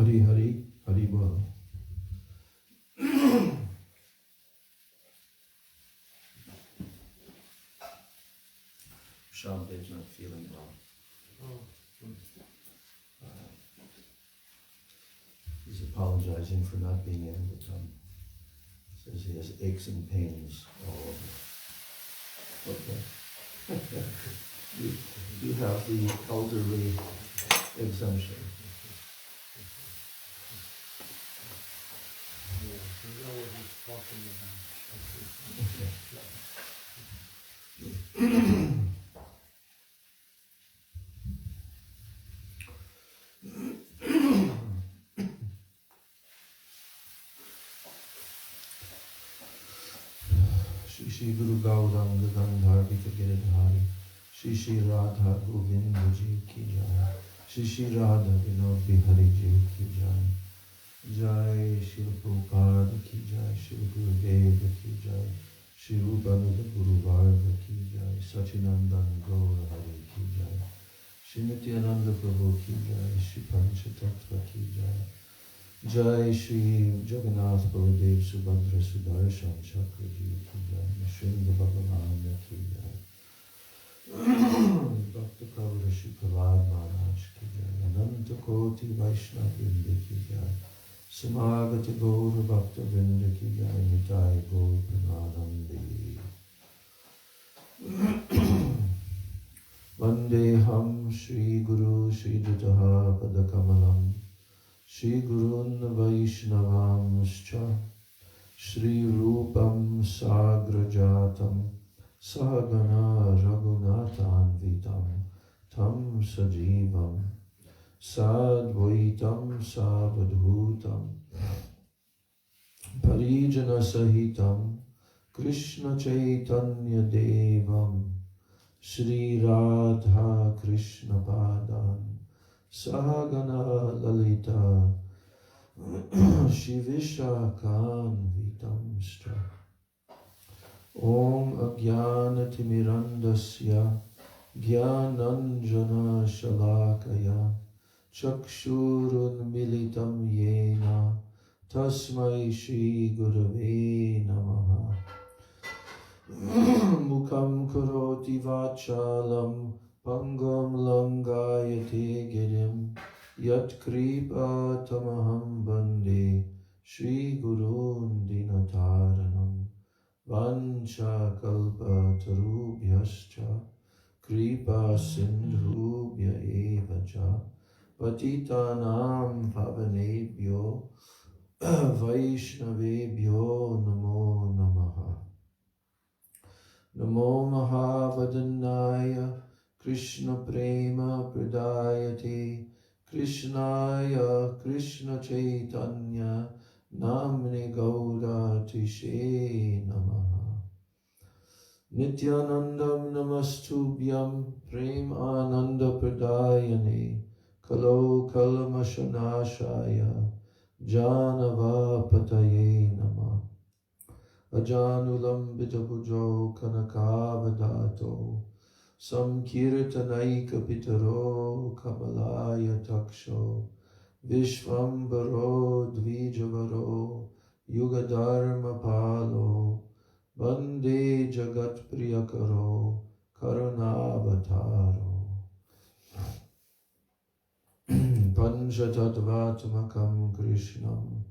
Hari Hari Hari Bol. Shamdev's not feeling well. He's apologizing for not being able to come. Says he has aches and pains all over. Okay. you have the elderly exemption. Shri Guru Gauranga Gandharvika Giridhari Shri Shri Radha Govinda Ji Ki Jai Shri Shri Radha Vinod Bihari Ji Ki Jai Jai Shri Prabhupada Ki Jai Shri Gurudev Ki Jai Shri Rupanuga Guru Varga Ki Jai Sachinandan Gaur Hari Ki Jai Shri Nityananda Prabhu Ki Jai Shri Panchatattva Ki Jai Jai Shri Jagannath Baladev Subhadra Sudarshan Chakra Ji Ki Jai Nrsimha Bhagavan Ki Jai Bhakta Kavara Shri Prahlad Maharaj Ki Jai Ananta Koti Vaishnava Vrinda Ki Jai Samagata Gaura Bhakta Vrinda Ki Jai Nitai Gaur Prananandi Vandeham Shri Guru Shri Dutaha Padakamalam Shri Gurun Vaishnavamscha Shri Rupam Sagrajatam Sahagana Raghunathan Vitam Tam Sajivam Sadvaitam Savadhutam Parijana Sahitam Krishna Chaitanya Devam Shri Radha Krishna Padan Sahagana Lalita Shivisha Kan Vitamstra Om Agyana Timirandasya Gyananjana Shalakaya Chakshurun Militam Yena Tasmai Shri Gurave Namaha Mukam Karoti Vachalam Pangam Langayate Girim Yat Kripa Tamaham Bande Shri Gurun Dinataranam Vancha Kalpa Tarubhyascha Kripa Sindhubhya Evacha Patitanam Pavanebhyo Vaishnavebhyo Namo Namaha Namo Mahavadanyaya Krishna Prema Pradayate Krishnaya Krishna Chaitanya Namne Gauda Tishe Namaha Nityanandam Namastubhyam Prem Ananda Pradayane Kalo Kalmashanashaya Janava Pataye Namah Ajanulam Bitapujo Kanakavadato Samkirtanaika Pitaro Kabalaya Taksho Vishvambaro Dvijavaro Yugadharma Palo Bande Jagat Priyakaro Karunavataro Panchatattvatmakam Krishnam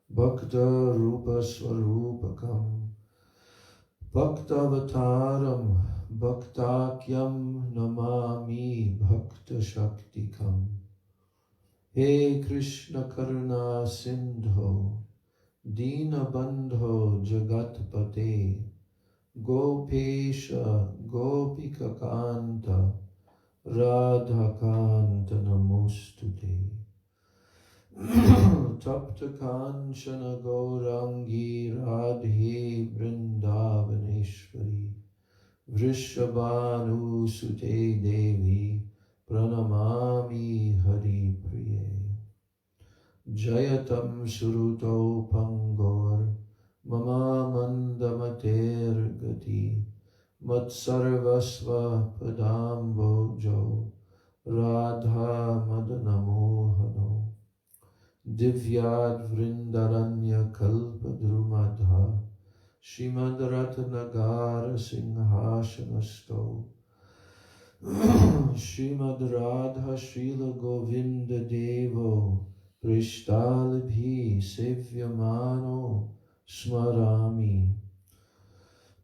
Bhakta Rupa Swarupakam Bhaktavataram Bhaktakyam Namami Bhakta Shaktikam He Krishna Karuna Sindho Dina Bandho Jagatpate Gopesha Gopika Kanta Radha Kanta Namostute Tapta Kanchana Gaurangi Radhe Vrindavaneshwari Vrishabhanu Sute Devi Pranamami Hari Priye Jayatam Suruto Pangor Mama Mandamater Gati Matsarvasva Padambojo Radha Madanamohano Divyad Vrindaranya Kalpadrumadha Shrimad Ratnagara Singhashanasto Shrimad Radha Srila Govinda Devo Prishtalibhi Sevyamano Smarami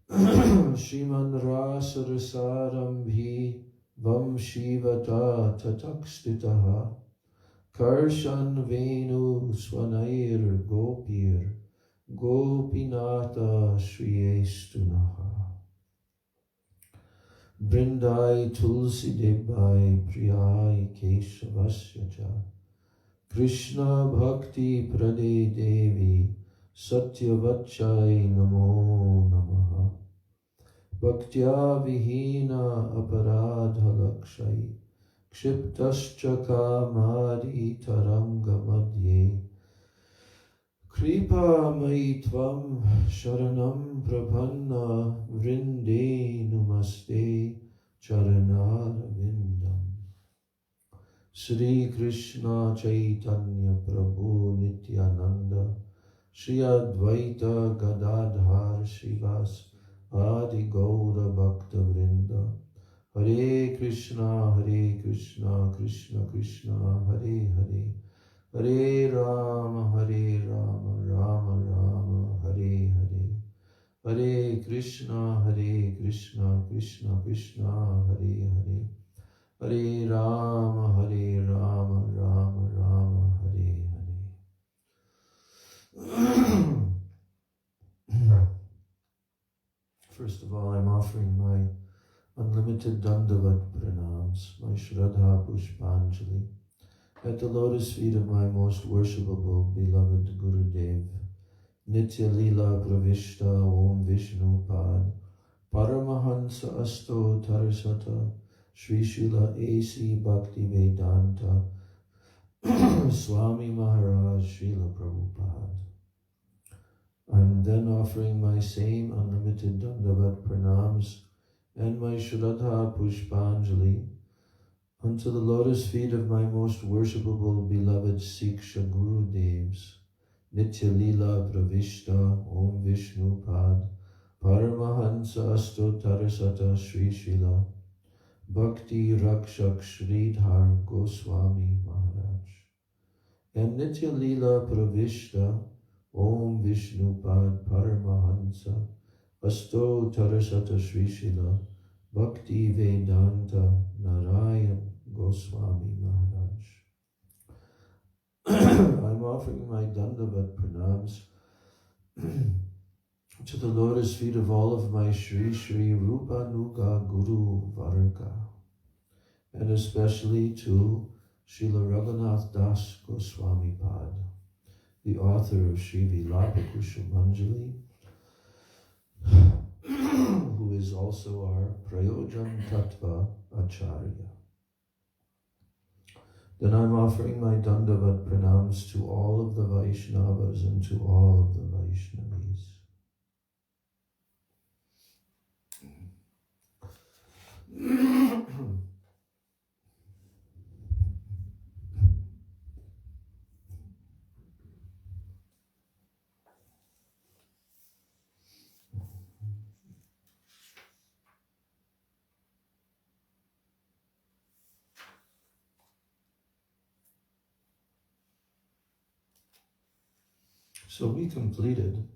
Shrimad Rasarasarambi Vam Shivata Tatakstitaha Karshan Venu Swanair Gopir Gopinata Shriyestunaha Brindai Tulsi Debai Priyai Keshavasyacha Krishna Bhakti Prade Devi Satyavachai Namo Namaha Bhaktya Vihina Aparadha Lakshai Kshiptascha Kamari Taranga Madhye Kripa Maitvam Sharanam Prapanna Vrinde Namaste Charanara Vindam Sri Krishna Chaitanya Prabhu Nityananda Shri Advaita Gadadhar Shivas Adi Gaura Bhakta Vrinda Hare Krishna Krishna Krishna Hare Hare Hare Rama Rama Rama Hare Hare Hare Krishna Krishna Krishna Hare Hare Hare Rama Rama Rama Hare Hare. First of all, I'm offering my unlimited Dandavat Pranams, my Shraddha Pushpanjali, at the lotus feet of my most worshipable, beloved Gurudev, Nitya Lila Pravishta Om Vishnu Pad, Paramahansa Asto Tarasata, Sri Srila A.C. Bhakti Vedanta, Swami Maharaj, Srila Prabhupada. I'm then offering my same unlimited Dandavat Pranams and my Shraddha Pushpanjali unto the lotus feet of my most worshipable beloved Siksha Gurudevs, Nitya Lila Pravishta Om Vishnu Pad, Paramahansa Asto Tarasata Sri Srila Bhakti Rakshak Sridhar Goswami Maharaj, and Nitya Lila Pravishta Om Vishnu Pad Paramahansa Asto Tarasata Sri Srila Bhakti Vedanta Narayan Goswami Maharaj. I'm offering my Dandavat Pranams to the lotus feet of all of my Shri Shri Rupa Nuga Guru Varga, and especially to Srila Raghunath Das Goswami Pad, the author of Sri Vilapa-kusumanjali, who is also our Prayojan Tattva Acharya. Then I'm offering my Dandavat Pranams to all of the Vaishnavas and to all of the Vaishnavis. So we completed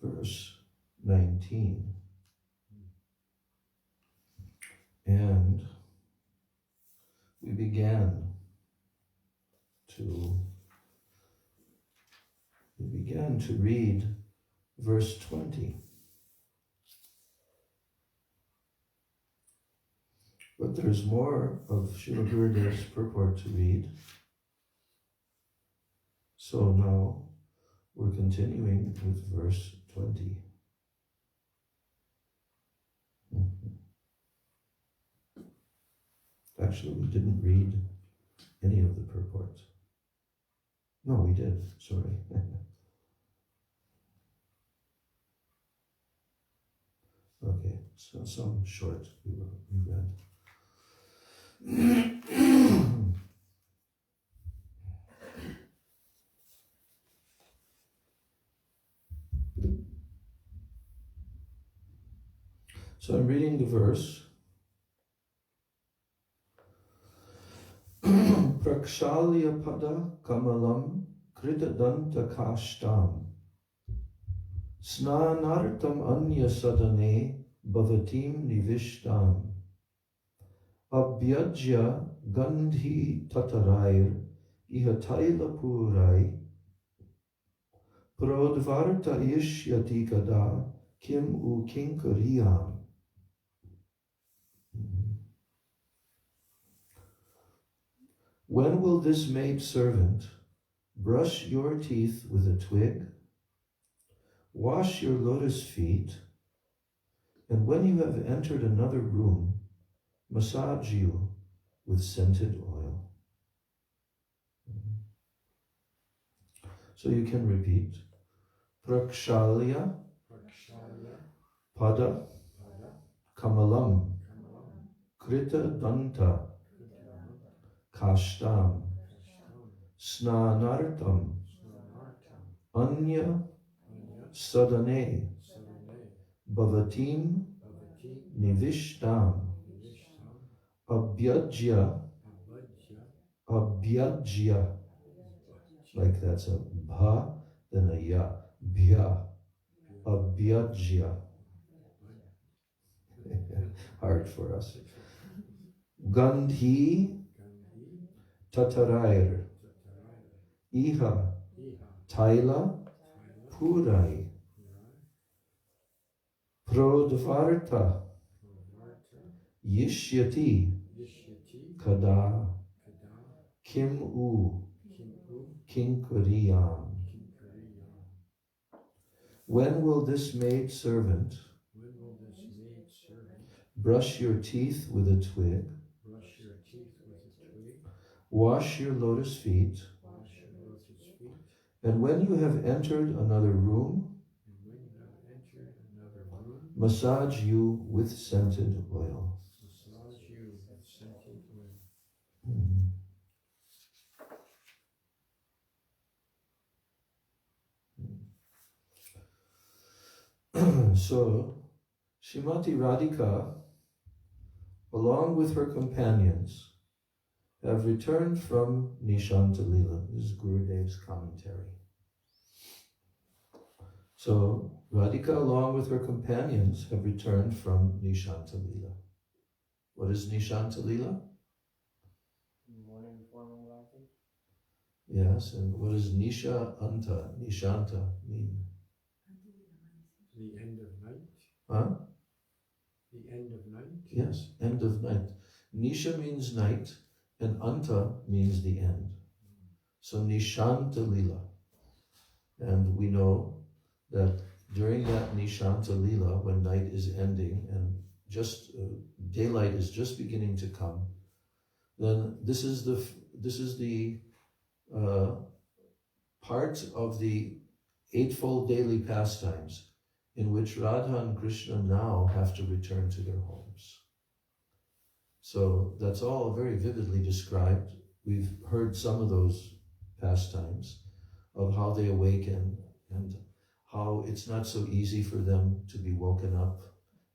verse 19, and we began to read verse 20. But there's more of Srila Gurudev's purport to read. So now we're continuing with verse 20. Actually, we didn't read any of the purports. No, we did, sorry. Okay, so some short we read. So I'm reading the verse. Prakshalya pada kamalam krita danta kashtam snanartam anya sadane bhavatim nivishtam abhyajya gandhi tatarair ihataila purai prodvarta ishyati kada kim u kinkariyam. When will this maid servant brush your teeth with a twig, wash your lotus feet, and when you have entered another room, massage you with scented oil? So you can repeat. Prakshalya pada kamalam krita danta kashtam snanartam anya sadane bhavatim nivishtam abhyajya, like that's a bha, then a ya, bhya, abhyajya. Hard for us. Gandhi tatarair iha taila purai prodvarta yishyati kada kim u kinkariyam. When will this maid servant brush your teeth with a twig, wash your lotus feet, and when you have entered another room, massage you with scented oil? So, Srimati Radhika, along with her companions, have returned from Nishanta Lila. This is Gurudev's commentary. So, Radhika, along with her companions, have returned from Nishanta Lila. What is Nishanta Lila? Morning forming glasses. Yes, and what does Nisha Anta, Nishanta mean? The end of night. Huh? The end of night. Yes, end of night. Nisha means night, and Anta means the end. So Nishanta Lila. And we know that during that Nishanta Lila, when night is ending and just daylight is just beginning to come, then this is the part of the eightfold daily pastimes in which Radha and Krishna now have to return to their homes. So that's all very vividly described. We've heard some of those pastimes of how they awaken and how it's not so easy for them to be woken up,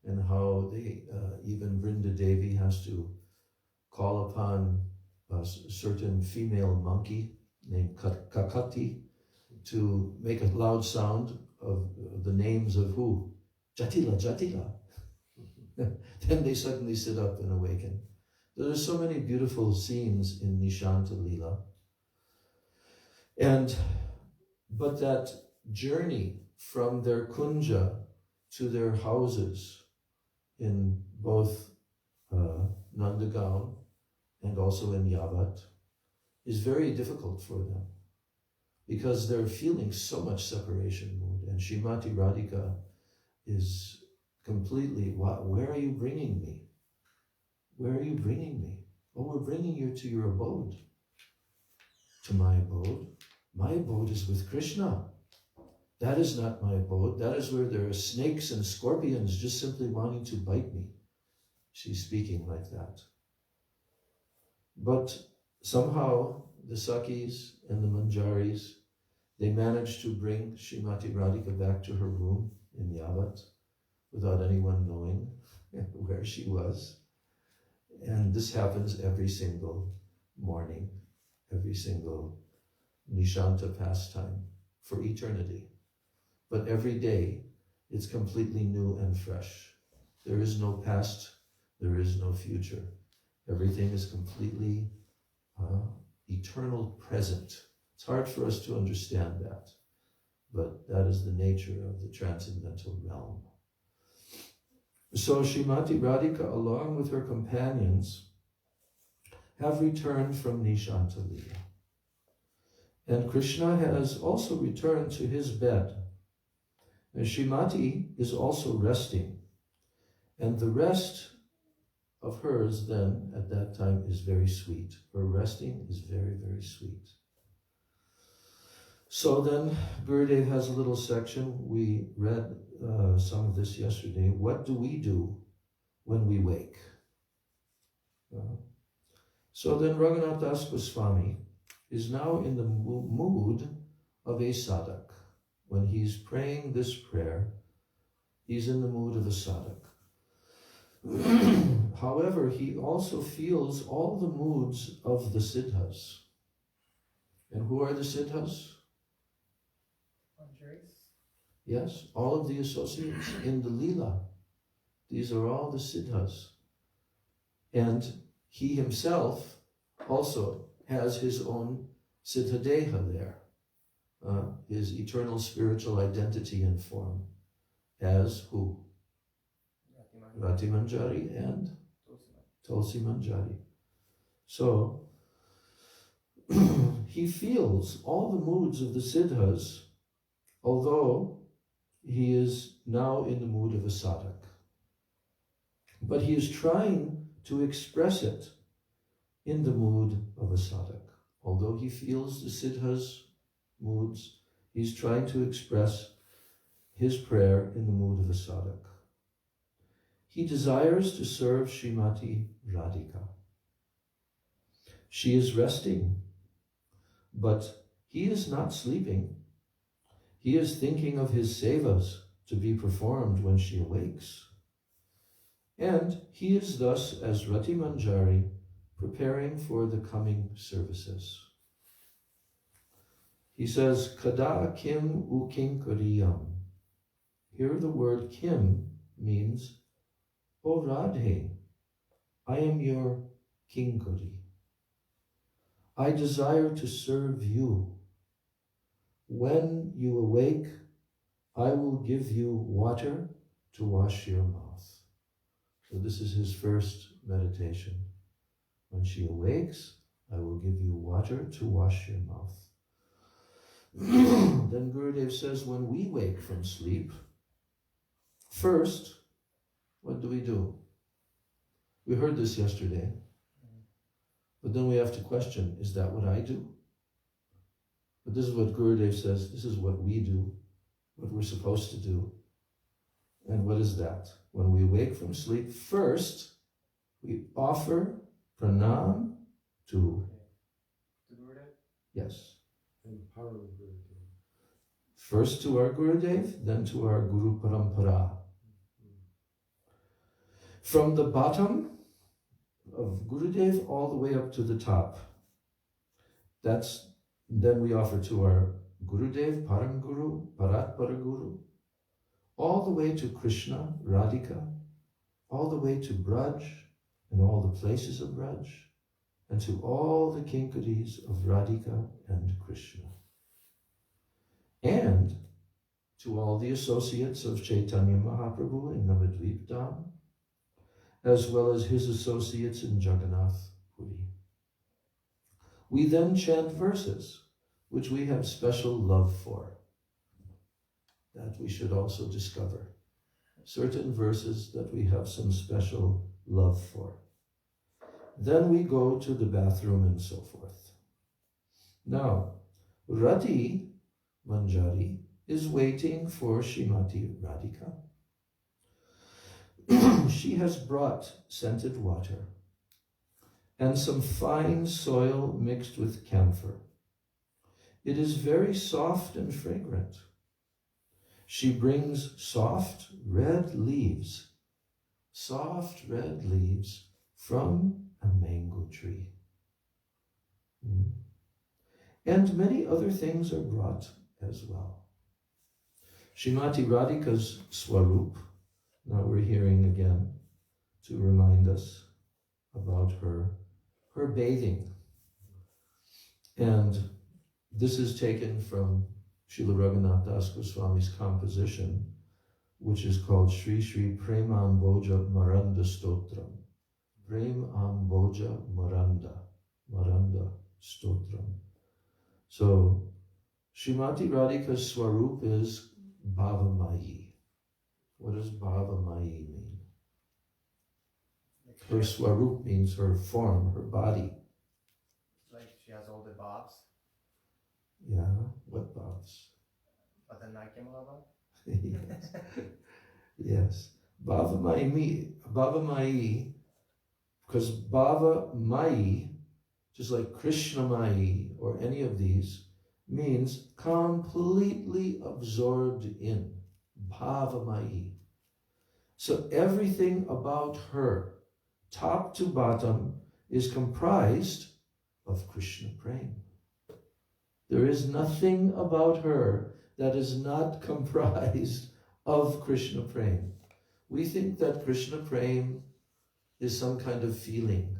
and how they, even Vrinda Devi has to call upon a certain female monkey named Kakati to make a loud sound of the names of who? Jatila, Jatila. Then they suddenly sit up and awaken. There are so many beautiful scenes in Nishanta Lila. But that journey from their kunja to their houses in both Nandagaon and also in Yavat is very difficult for them, because they're feeling so much separation mood. And Srimati Radhika is completely, where are you bringing me? Where are you bringing me? Oh, we're bringing you to your abode. To my abode? My abode is with Krishna. That is not my abode. That is where there are snakes and scorpions just simply wanting to bite me. She's speaking like that. But somehow the Sakis and the Manjaris, they managed to bring Srimati Radhika back to her room in Yavat. without anyone knowing where she was. And this happens every single morning, every single Nishanta pastime for eternity. But every day, it's completely new and fresh. There is no past, there is no future. Everything is completely eternal present. It's hard for us to understand that, but that is the nature of the transcendental realm. So Srimati Radhika, along with her companions, have returned from Nishanta Leela. And Krishna has also returned to his bed. And Srimati is also resting. And the rest of hers then, at that time, is very sweet. Her resting is very, very sweet. So then, Gurudev has a little section. We read some of this yesterday. What do we do when we wake? So then Raghunath Das Goswami is now in the mood of a sadhak. When he's praying this prayer, he's in the mood of a sadhak. However, he also feels all the moods of the siddhas. And who are the siddhas? Yes, all of the associates in the Leela. These are all the siddhas. And he himself also has his own siddhadeha there, his eternal spiritual identity and form, as who? Rati Manjari and Tulsi Manjari. So, he feels all the moods of the siddhas, although he is now in the mood of a sadhak. But he is trying to express it in the mood of a sadhak. Although he feels the siddhas' moods, he's trying to express his prayer in the mood of a sadhak. He desires to serve Srimati Radhika. She is resting, but he is not sleeping. He is thinking of his sevas to be performed when she awakes. And he is thus, as Rati Manjari, preparing for the coming services. He says, Kada kim u kinkariyam. Here the word kim means, O Radhe, I am your kinkari. I desire to serve you. When you awake, I will give you water to wash your mouth. So this is his first meditation. When she awakes, I will give you water to wash your mouth. Then Gurudev says, when we wake from sleep, first, what do? We heard this yesterday, but then we have to question, is that what I do? But this is what Gurudev says, this is what we do, what we're supposed to do. And what is that? When we wake from sleep, first, we offer pranam to Gurudev? Yes. And Gurudev. First to our Gurudev, then to our Guru Parampara. From the bottom of Gurudev all the way up to the top. Then we offer to our Gurudev, Param Guru, Parat Paraguru, all the way to Krishna, Radhika, all the way to Braj and all the places of Braj, and to all the kinkaris of Radhika and Krishna. And to all the associates of Chaitanya Mahaprabhu in Navadvip Dham, as well as his associates in Jagannath Puri. We then chant verses which we have special love for, that we should also discover. Certain verses that we have some special love for. Then we go to the bathroom and so forth. Now, Rati Manjari is waiting for Srimati Radhika. She has brought scented water and some fine soil mixed with camphor. It is very soft and fragrant. She brings soft red leaves from a mango tree. And many other things are brought as well. Srimati Radhika's Swarup, now we're hearing again to remind us about her bathing. And this is taken from Srila Raghunath Das Goswami's composition, which is called Sri Sri Premamboja Maranda Stotram. Premamboja Maranda Stotram. So, Srimati Radhika's Swarup is Bhavamayi. What does Bhavamayi mean? Her Swarup means her form, her body. Like she has all the bhavs. Yeah, what bhavs? Yes. Yes. Bhavamayi, because Bhavamayi, just like Krishnamayi or any of these, means completely absorbed in. Bhavamayi. So everything about her, top to bottom, is comprised of Krishna Prem. There is nothing about her that is not comprised of Krishna Prem. We think that Krishna Prem is some kind of feeling.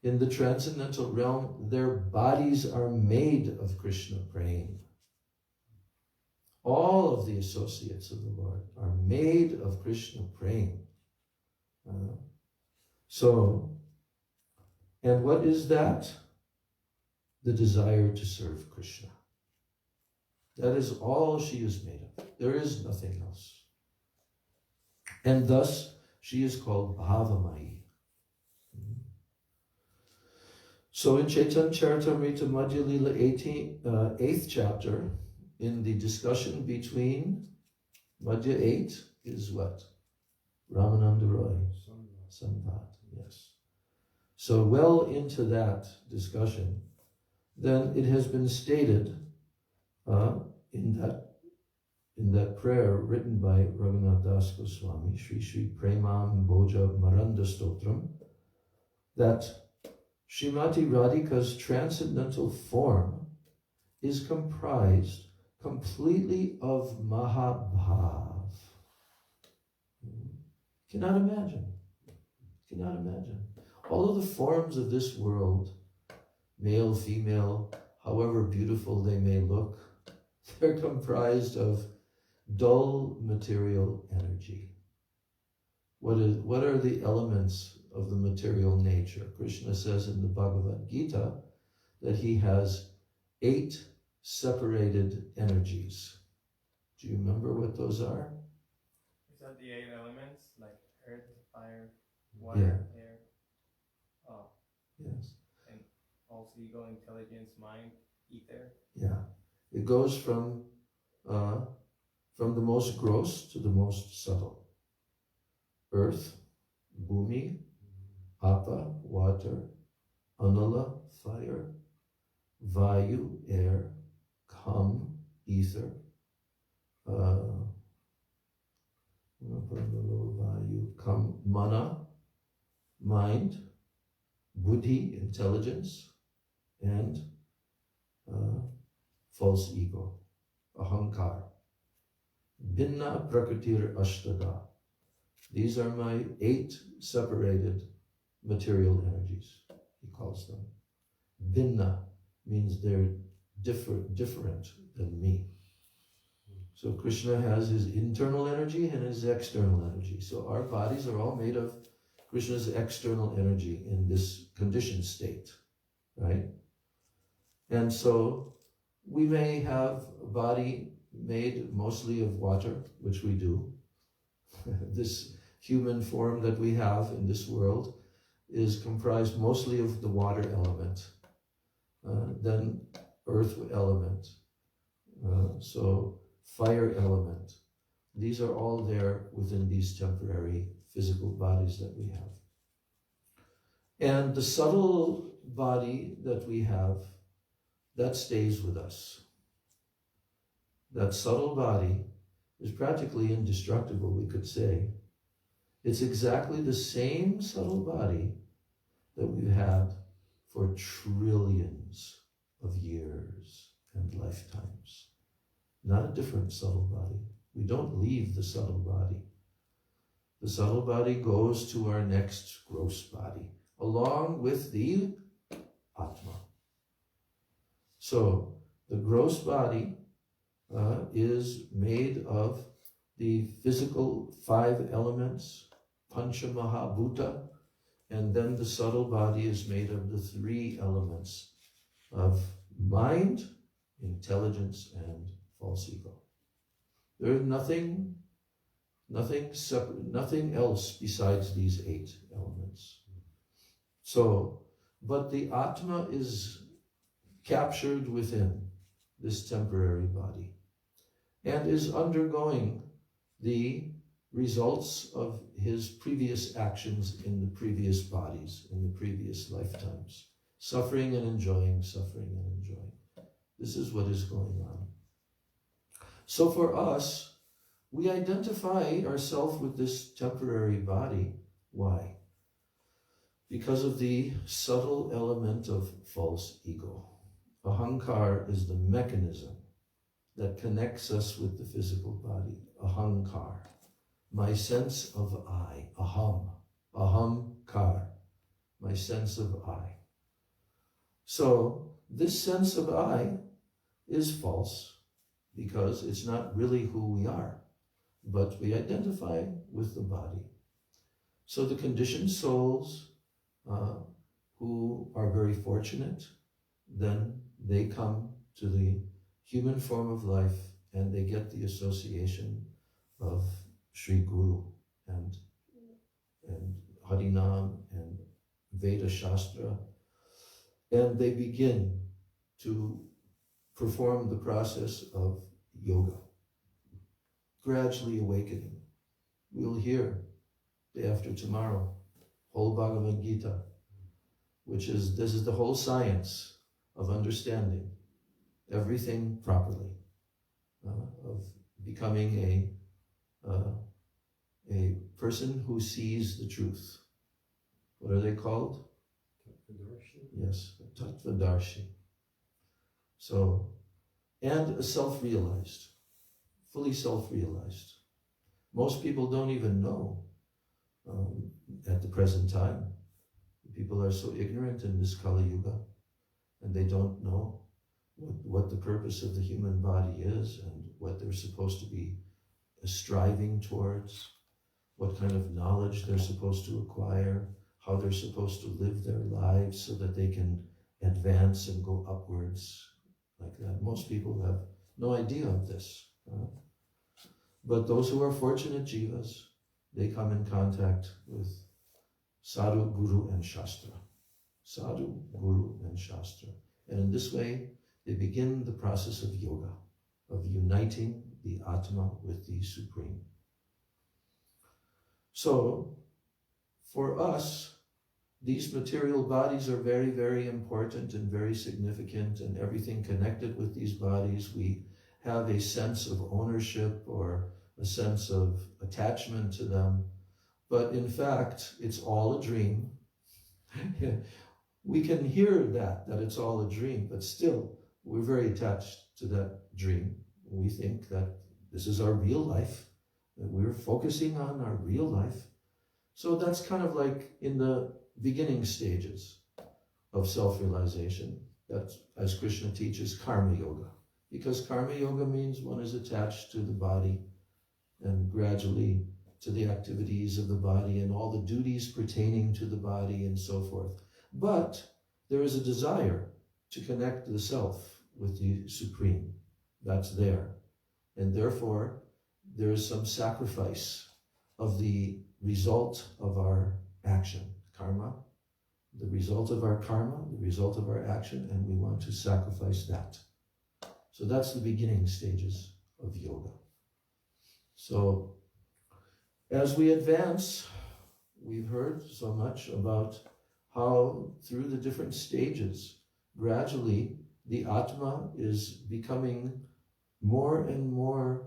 In the transcendental realm, their bodies are made of Krishna Prem. All of the associates of the Lord are made of Krishna Prem. And what is that? The desire to serve Krishna. That is all she is made of. There is nothing else. And thus, she is called Bhavamayi. So in Chaitanya Charitamrita Madhya Lila 8th chapter, in the discussion between Madhya 8 is what? Ramananda Roy. Samvat, yes. So well into that discussion, then it has been stated in that prayer written by Raghunath Das Goswami, Sri Sri Premam Boja Maranda Stotram, that Srimati Radhika's transcendental form is comprised completely of Mahabhav. Cannot imagine. All of the forms of this world, male, female, however beautiful they may look, they're comprised of dull material energy. What are the elements of the material nature? Krishna says in the Bhagavad Gita that he has 8 separated energies. Do you remember what those are? Is that the 8 elements? Like earth, fire, water, air? Oh. Yes. And also ego, intelligence, mind, ether? Yeah. It goes from the most gross to the most subtle. Earth, Bhumi, Apa, water, Anala, fire, Vayu, air, Kam, ether, Vayu, Kam, Mana, mind, Buddhi, intelligence, and false ego, Ahankar. Binna Prakritir Ashtada. These are my 8 separated material energies, he calls them. Binna means they're different than me. So Krishna has his internal energy and his external energy. So our bodies are all made of Krishna's external energy in this conditioned state, right? And so we may have a body made mostly of water, which we do. This human form that we have in this world is comprised mostly of the water element, then earth element, so fire element. These are all there within these temporary physical bodies that we have. And the subtle body that we have, that stays with us. That subtle body is practically indestructible, we could say. It's exactly the same subtle body that we've had for trillions of years and lifetimes. Not a different subtle body. We don't leave the subtle body. The subtle body goes to our next gross body, along with the Atma. So, the gross body is made of the physical 5 elements, Pancha Mahabhuta, and then the subtle body is made of the 3 elements of mind, intelligence, and false ego. There is nothing separate, nothing else besides these 8 elements. So, but the Atma is captured within this temporary body and is undergoing the results of his previous actions in the previous bodies, in the previous lifetimes. Suffering and enjoying, suffering and enjoying. This is what is going on. So for us, we identify ourselves with this temporary body. Why? Because of the subtle element of false ego. Ahankar is the mechanism that connects us with the physical body. Ahankar. My sense of I. Aham. Ahamkar. My sense of I. So, this sense of I is false because it's not really who we are, but we identify with the body. So the conditioned souls who are very fortunate, then they come to the human form of life and they get the association of Sri Guru and Harinam and Veda Shastra, and they begin to perform the process of yoga, gradually awakening. We'll hear day after tomorrow, whole Bhagavad Gita, this is the whole science of understanding everything properly, of becoming a person who sees the truth. What are they called? Tattvadarshi. Yes, Tattvadarshi. So, and self-realized, fully self-realized. Most people don't even know at the present time. People are so ignorant in this Kali Yuga, and they don't know what the purpose of the human body is and what they're supposed to be striving towards, what kind of knowledge they're supposed to acquire, how they're supposed to live their lives so that they can advance and go upwards like that. Most people have no idea of this. But those who are fortunate jivas, they come in contact with Sadhu, Guru, and Shastra. Sadhu, Guru, and Shastra. And in this way, they begin the process of yoga, of uniting the Atma with the Supreme. So, for us, these material bodies are very, very important and very significant, and everything connected with these bodies, we have a sense of ownership or a sense of attachment to them. But in fact, it's all a dream. We can hear that it's all a dream, but still, we're very attached to that dream. We think that this is our real life, that we're focusing on our real life. So that's kind of like in the beginning stages of self-realization. That's, as Krishna teaches, karma yoga. Because karma yoga means one is attached to the body and gradually to the activities of the body and all the duties pertaining to the body and so forth. But there is a desire to connect the self with the Supreme. That's there. And therefore, there is some sacrifice of the result of our action, karma, the result of our karma, the result of our action, and we want to sacrifice that. So that's the beginning stages of yoga. So as we advance, we've heard so much about how through the different stages, gradually the Atma is becoming more and more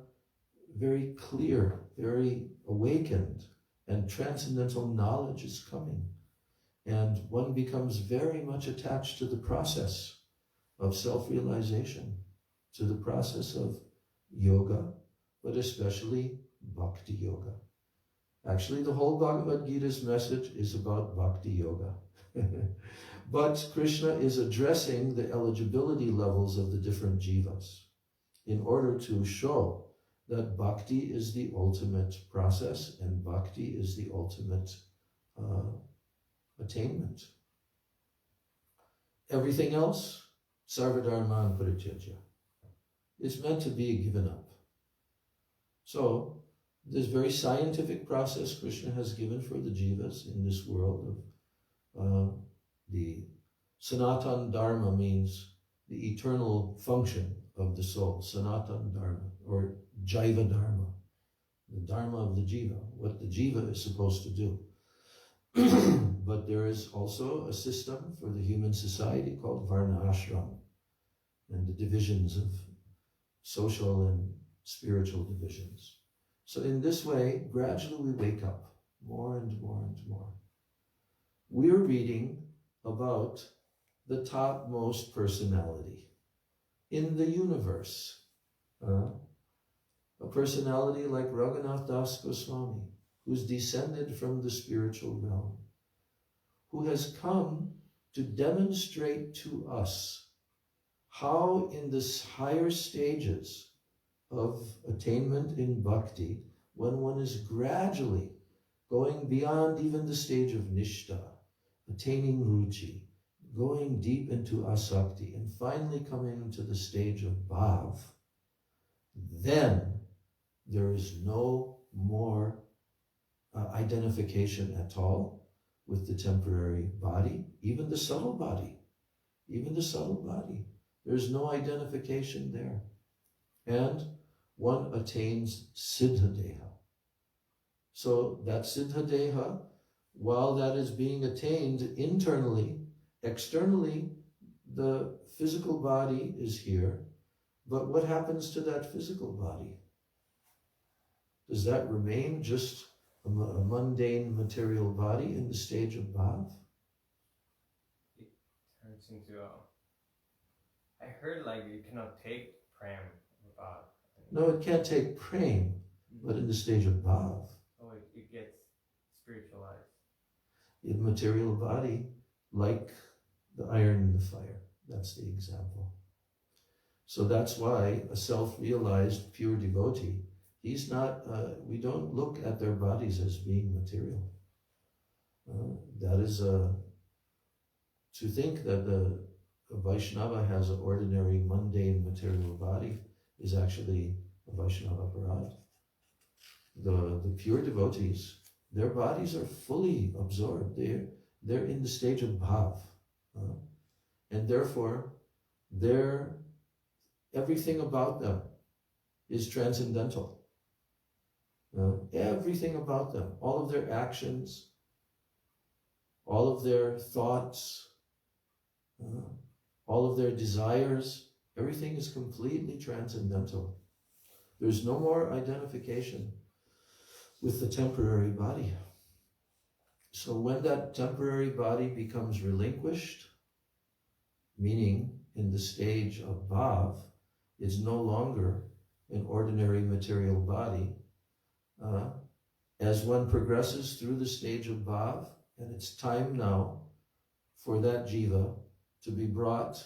very clear, very awakened, and transcendental knowledge is coming. And one becomes very much attached to the process of self-realization, to the process of yoga, but especially bhakti yoga. Actually, the whole Bhagavad Gita's message is about bhakti yoga. But Krishna is addressing the eligibility levels of the different jivas in order to show that bhakti is the ultimate process and bhakti is the ultimate attainment. Everything else, sarvadharman parityajya, is meant to be given up. So, this very scientific process Krishna has given for the jivas in this world of the Sanatan Dharma means the eternal function of the soul, Sanatan Dharma, or Jiva Dharma, the Dharma of the jiva, what the jiva is supposed to do. But there is also a system for the human society called Varna Ashram, and the divisions of social and spiritual divisions. So in this way, gradually we wake up more and more and more. We're reading about the topmost personality in the universe. A personality like Raghunath Das Goswami, who's descended from the spiritual realm, who has come to demonstrate to us how in the higher stages of attainment in bhakti, when one is gradually going beyond even the stage of nishta, attaining ruchi, going deep into asakti, and finally coming to the stage of bhav, then there is no more identification at all with the temporary body, even the subtle body. There's no identification there. And one attains siddha-deha. So that siddha-deha, while that is being attained internally, externally, the physical body is here, but what happens to that physical body? Does that remain just a mundane material body in the stage of bhav? It turns into I heard like you cannot take prem about. No, it can't take prem, but in the stage of bhav. Oh, it gets spiritualized. In material body, like the iron in the fire. That's the example. So that's why a self-realized pure devotee, he's not, we don't look at their bodies as being material. That is, to think that a Vaishnava has an ordinary, mundane, material body is actually a Vaishnava aparad. The pure devotees, their bodies are fully absorbed. They're in the stage of bhav. And therefore, everything about them is transcendental. Everything about them, all of their actions, all of their thoughts, all of their desires, everything is completely transcendental. There's no more identification with the temporary body. So when that temporary body becomes relinquished, meaning in the stage of bhav, it's no longer an ordinary material body. As one progresses through the stage of bhav, and it's time now for that jiva to be brought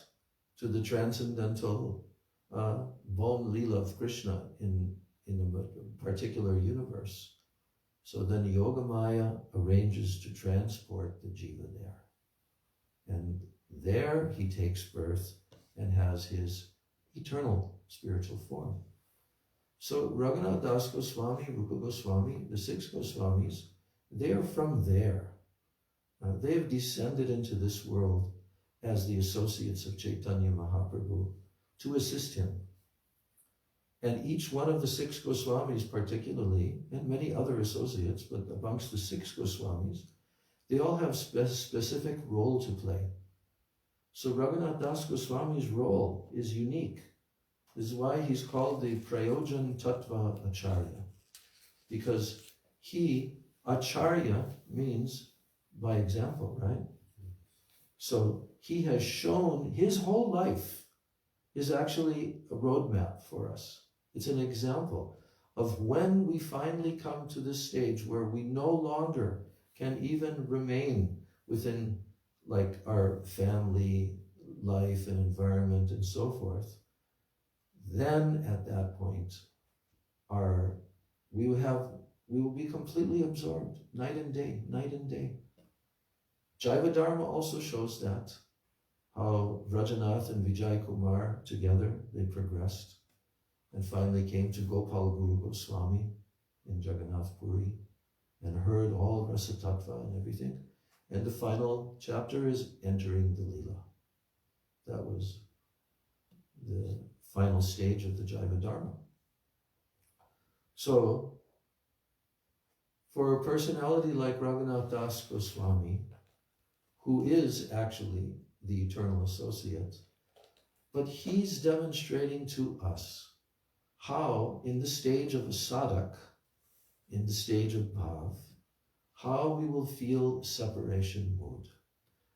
to the transcendental Bom Lila of Krishna in a particular universe. So then Yogamaya arranges to transport the jiva there. And there he takes birth and has his eternal spiritual form. So Raghunath Das Goswami, Rupa Goswami, the 6 Goswamis, they are from there. They have descended into this world as the associates of Chaitanya Mahaprabhu to assist him. And each one of the 6 Goswamis particularly, and many other associates, but amongst the 6 Goswamis, they all have specific role to play. So Raghunath Das Goswami's role is unique. This is why he's called the Prayojan Tattva Acharya. Because he, Acharya means by example, right? So he has shown his whole life is actually a roadmap for us. It's an example of when we finally come to this stage where we no longer can even remain within like our family life and environment and so forth. Then at that point, we will be completely absorbed, night and day, night and day. Jaiva Dharma also shows that, how Vrajanath and Vijay Kumar together, they progressed and finally came to Gopal Guru Goswami in Jagannath Puri and heard all Rasa Tattva and everything. And the final chapter is entering the Leela. That was the final stage of the Jaiva Dharma. So, for a personality like Raghunath Das Goswami, who is actually the eternal associate, but he's demonstrating to us how in the stage of a sadhak, in the stage of bhav, how we will feel separation mood,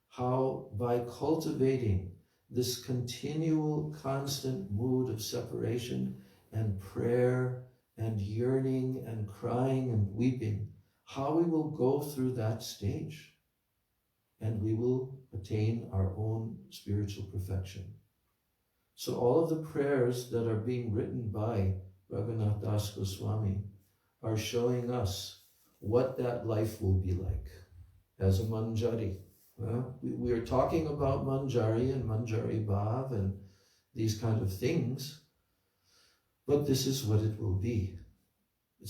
how by cultivating this continual, constant mood of separation and prayer and yearning and crying and weeping, how we will go through that stage and we will attain our own spiritual perfection. So all of the prayers that are being written by Raghunath Das Goswami are showing us what that life will be like as a manjari. We are talking about manjari and manjari bhav and these kind of things, but this is what it will be. We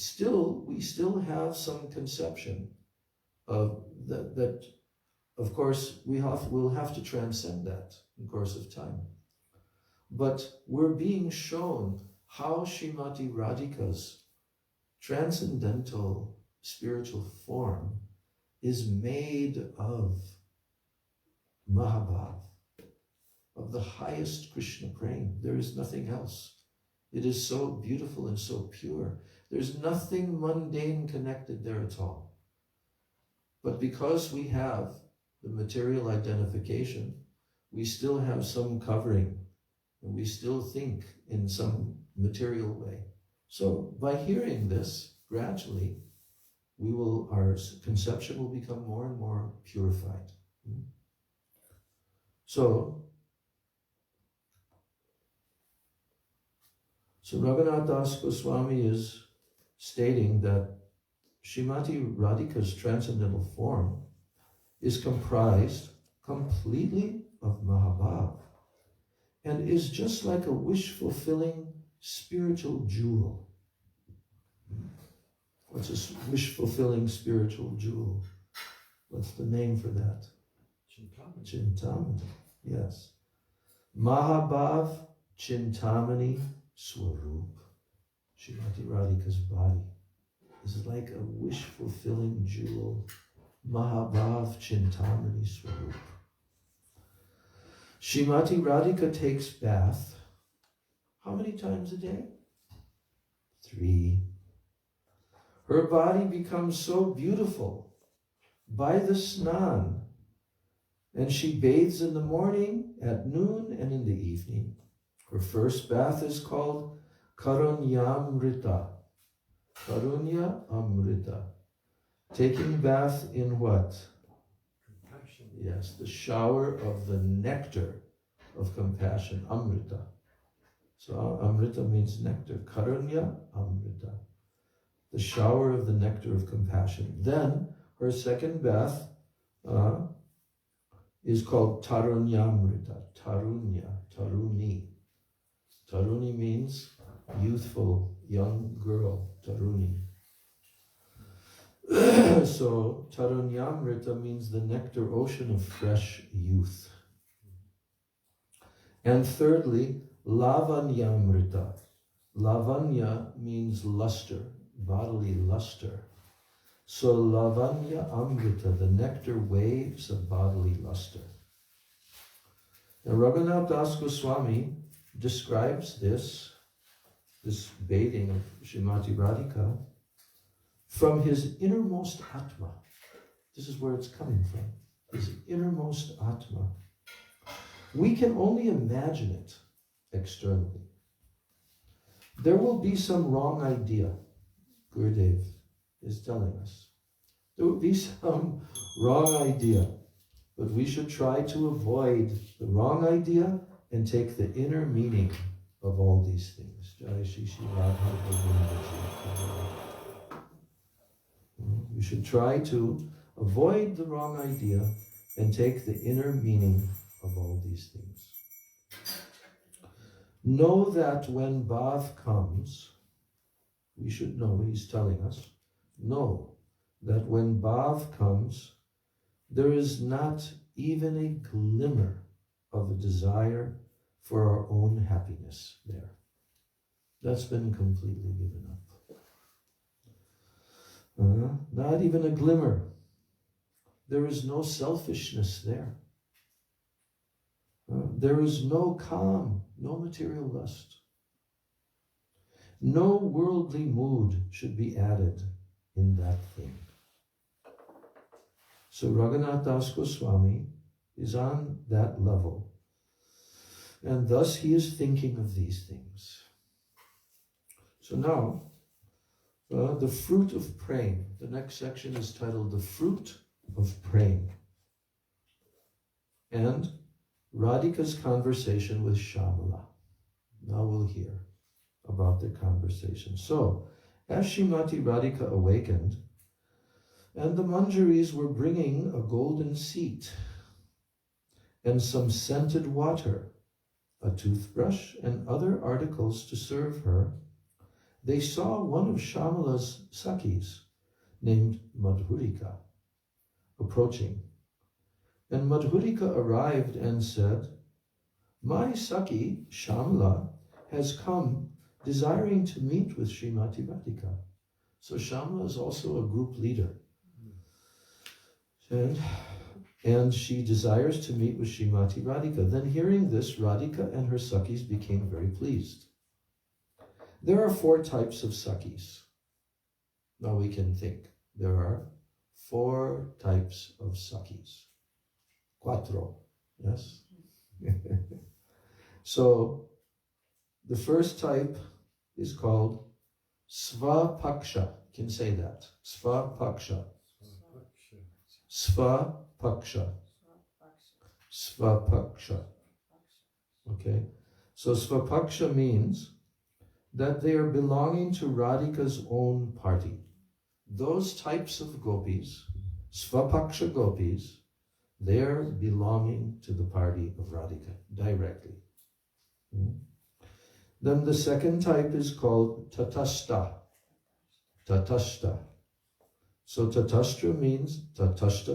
still have some conception of that of course, we'll have to transcend that in the course of time. But we're being shown how Srimati Radhika's transcendental spiritual form is made of Mahabhav, of the highest Krishna prema. There is nothing else. It is so beautiful and so pure. There's nothing mundane connected there at all. But because we have the material identification, we still have some covering, and we still think in some material way. So by hearing this, gradually, our conception will become more and more purified. So Raghunath Das Goswami is stating that Srimati Radhika's transcendental form is comprised completely of Mahabhav and is just like a wish-fulfilling spiritual jewel. What's a wish-fulfilling spiritual jewel? What's the name for that? Chintamani. Chintamani, yes. Mahabhav Chintamani Swarup. Srimati Radhika's body is like a wish-fulfilling jewel. Mahabhav Chintamani Swarup. Srimati Radhika takes bath how many times a day? 3. Her body becomes so beautiful by the snan, and she bathes in the morning, at noon, and in the evening. Her first bath is called Karunyamrita. Karunya Amrita. Taking bath in what? Compassion. Yes, the shower of the nectar of compassion, Amrita. So Amrita means nectar. Karunya Amrita. The shower of the nectar of compassion. Then her second bath is called Tarunyamrita. Tarunya, Taruni. Taruni means youthful, young girl, Taruni. So Tarunyamrita means the nectar ocean of fresh youth. And thirdly, Lavanyamrita. Lavanya means luster, bodily luster. So Lavanya Amrita, the nectar waves of bodily luster. Now Raghunath Das Goswami describes this bathing of Srimati Radhika from his innermost Atma. This is where it's coming from, his innermost Atma. We can only imagine it externally. There will be some wrong idea, Gurudev is telling us. There will be some wrong idea, but we should try to avoid the wrong idea and take the inner meaning of all these things. Jai Shri Shri Radha Govinda Ji. We should try to avoid the wrong idea and take the inner meaning of all these things. Know that when Bhav comes, we should know, he's telling us, know that when Bhav comes, there is not even a glimmer of a desire for our own happiness there. That's been completely given up. Not even a glimmer. There is no selfishness there. There is no calm, no material lust. No worldly mood should be added in that thing. So Raghunath Das Goswami is on that level, and thus he is thinking of these things. So now, the fruit of praying. The next section is titled The Fruit of Praying. And Radhika's conversation with Shyamala. Now we'll hear about the conversation. So, as Srimati Radhika awakened, and the Manjaris were bringing a golden seat and some scented water, a toothbrush, and other articles to serve her, they saw one of Shyamala's Sakhis, named Madhurika, approaching. And Madhurika arrived and said, "My Sakhi, Shyamala, has come desiring to meet with Srimati Radhika." So Shyamala is also a group leader. And she desires to meet with Srimati Radhika. Then hearing this, Radhika and her Sakhis became very pleased. There are 4 types of Sakhis. Now we can think. There are 4 types of Sakhis. 4, yes? So, the first type is called Svapaksha. You can say that. Svapaksha. Svapaksha. Svapaksha. Okay? So Svapaksha means that they are belonging to Radhika's own party. Those types of gopis, Svapaksha gopis, they're belonging to the party of Radhika directly. Then the second type is called Tatashta. Tatashta. So Tatashta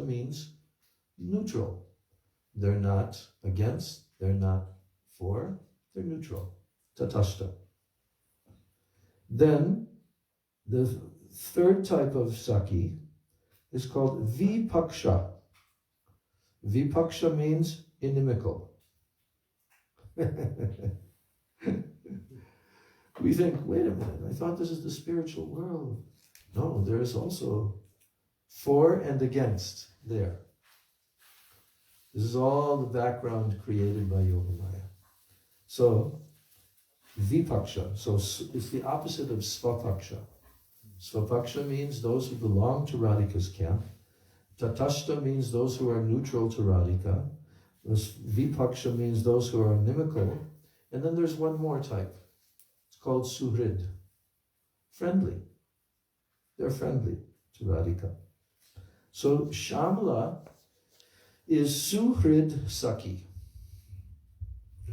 means neutral. They're not against, they're not for, they're neutral. Tatashta. Then the third type of Sakhi is called Vipaksha. Vipaksha means inimical. We think, wait a minute, I thought this is the spiritual world. No, there is also for and against there. This is all the background created by Yogamaya. So, Vipaksha, so it's the opposite of Svapaksha. Svapaksha means those who belong to Radhika's camp. Tatashta means those who are neutral to Radhika. Vipaksha means those who are inimical. And then there's one more type. It's called Suhrid. Friendly. They're friendly to Radhika. So Shyamala is Suhrid Sakhi.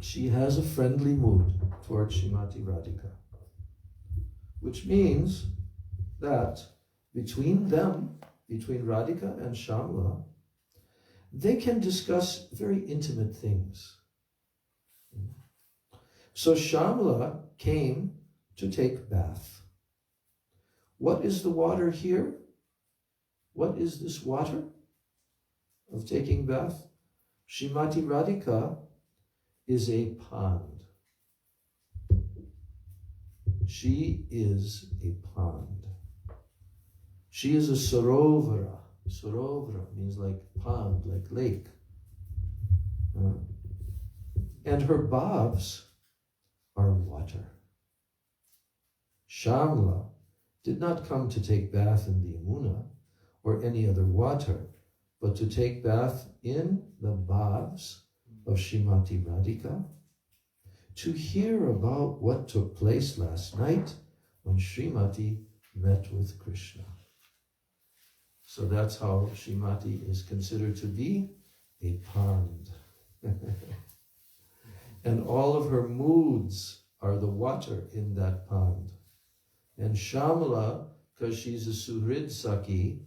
She has a friendly mood towards Srimati Radhika. Which means that between them, between Radhika and Shyamala, they can discuss very intimate things. So Shyamala came to take bath. What is the water here? What is this water of taking bath? Srimati Radhika is a pond. she is a pond. She is a sarovara. Sarovara means like pond, like lake. And her bhavs are water. Shamla did not come to take bath in the Yamuna or any other water, but to take bath in the bhavs of Srimati Radhika, to hear about what took place last night when Srimati met with Krishna. So that's how Srimati is considered to be a pond. And all of her moods are the water in that pond. And Shamala, because she's a Suhrid Saki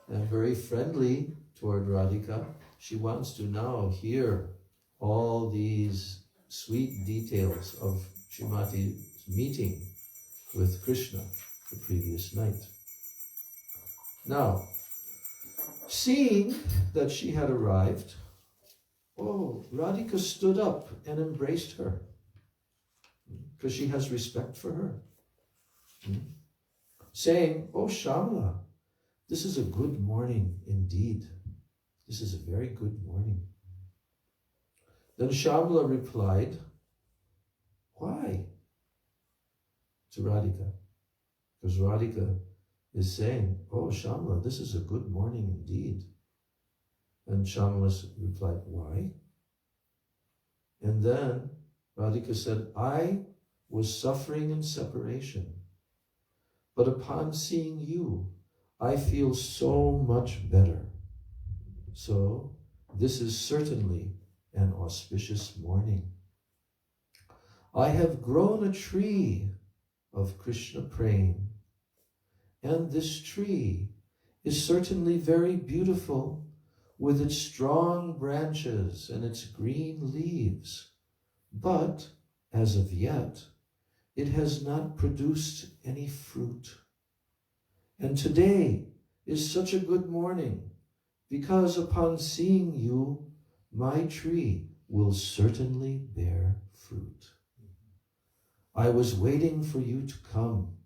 and very friendly toward Radhika, she wants to now hear all these sweet details of Srimati's meeting with Krishna the previous night. Now, seeing that she had arrived, Radhika stood up and embraced her because she has respect for her. Saying, "Oh Shamla, this is a good morning indeed. This is a very good morning." Then Shamla replied, "Why?" to Radhika. Because Radhika is saying, "Oh Shamla, this is a good morning indeed." And Shamla replied, "Why?" And then Radhika said, "I was suffering in separation, but upon seeing you, I feel so much better. So this is certainly an auspicious morning. I have grown a tree of Krishna praying, and this tree is certainly very beautiful with its strong branches and its green leaves, but as of yet, it has not produced any fruit. And today is such a good morning, because upon seeing you, my tree will certainly bear fruit. I was waiting for you to come.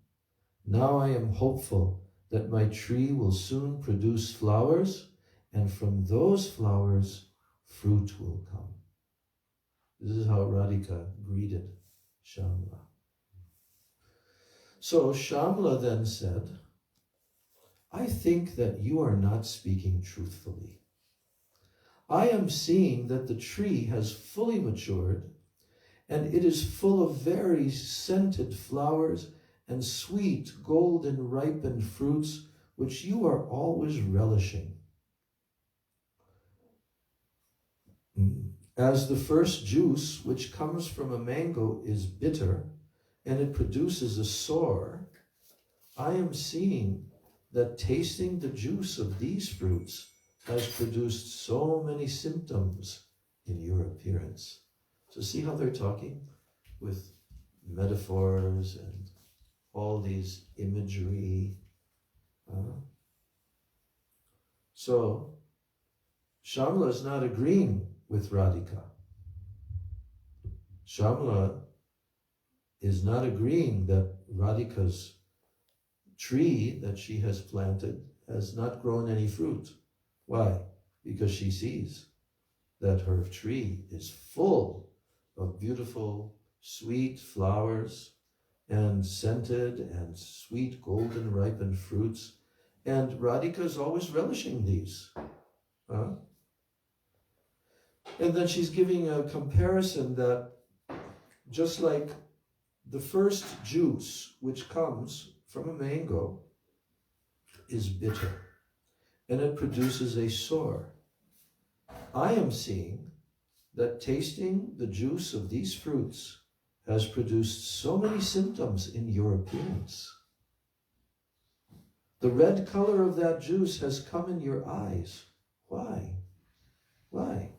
Now I am hopeful that my tree will soon produce flowers, and from those flowers, fruit will come." This is how Radhika greeted Shamla. So Shamla then said, "I think that you are not speaking truthfully. I am seeing that the tree has fully matured, and it is full of very scented flowers and sweet golden ripened fruits, which you are always relishing. As the first juice, which comes from a mango, is bitter, and it produces a sore, I am seeing that tasting the juice of these fruits has produced so many symptoms in your appearance." So see how they're talking with metaphors and all these imagery. So Shamla is not agreeing with Radhika. Shamla is not agreeing that Radhika's tree that she has planted has not grown any fruit. Why? Because she sees that her tree is full of beautiful, sweet flowers and scented and sweet golden ripened fruits, and Radhika is always relishing these. And then she's giving a comparison that just like the first juice, which comes from a mango, is bitter, and it produces a sore, I am seeing that tasting the juice of these fruits has produced so many symptoms in your appearance. The red color of that juice has come in your eyes. Why? Why?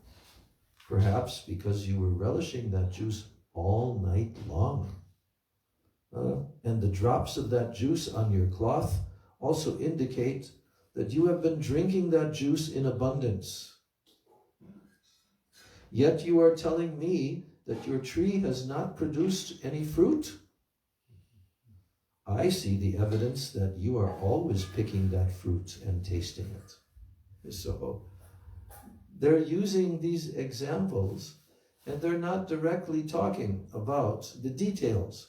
Perhaps because you were relishing that juice all night long. And the drops of that juice on your cloth also indicate that you have been drinking that juice in abundance. Yet you are telling me that your tree has not produced any fruit? I see the evidence that you are always picking that fruit and tasting it. So they're using these examples, and they're not directly talking about the details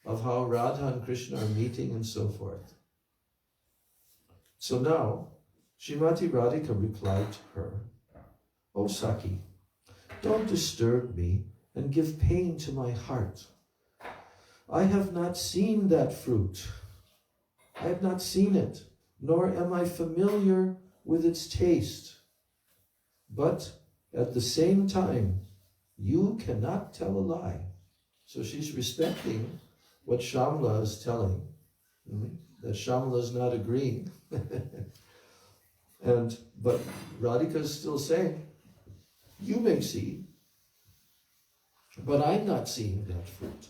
of how Radha and Krishna are meeting and so forth. So now, Srimati Radhika replied to her, "O Saki, don't disturb me and give pain to my heart. I have not seen that fruit. I have not seen it, nor am I familiar with its taste. But at the same time, you cannot tell a lie." So she's respecting what Shamla is telling, that Shamla is not agreeing. But Radhika is still saying, you may see, but I'm not seeing that fruit.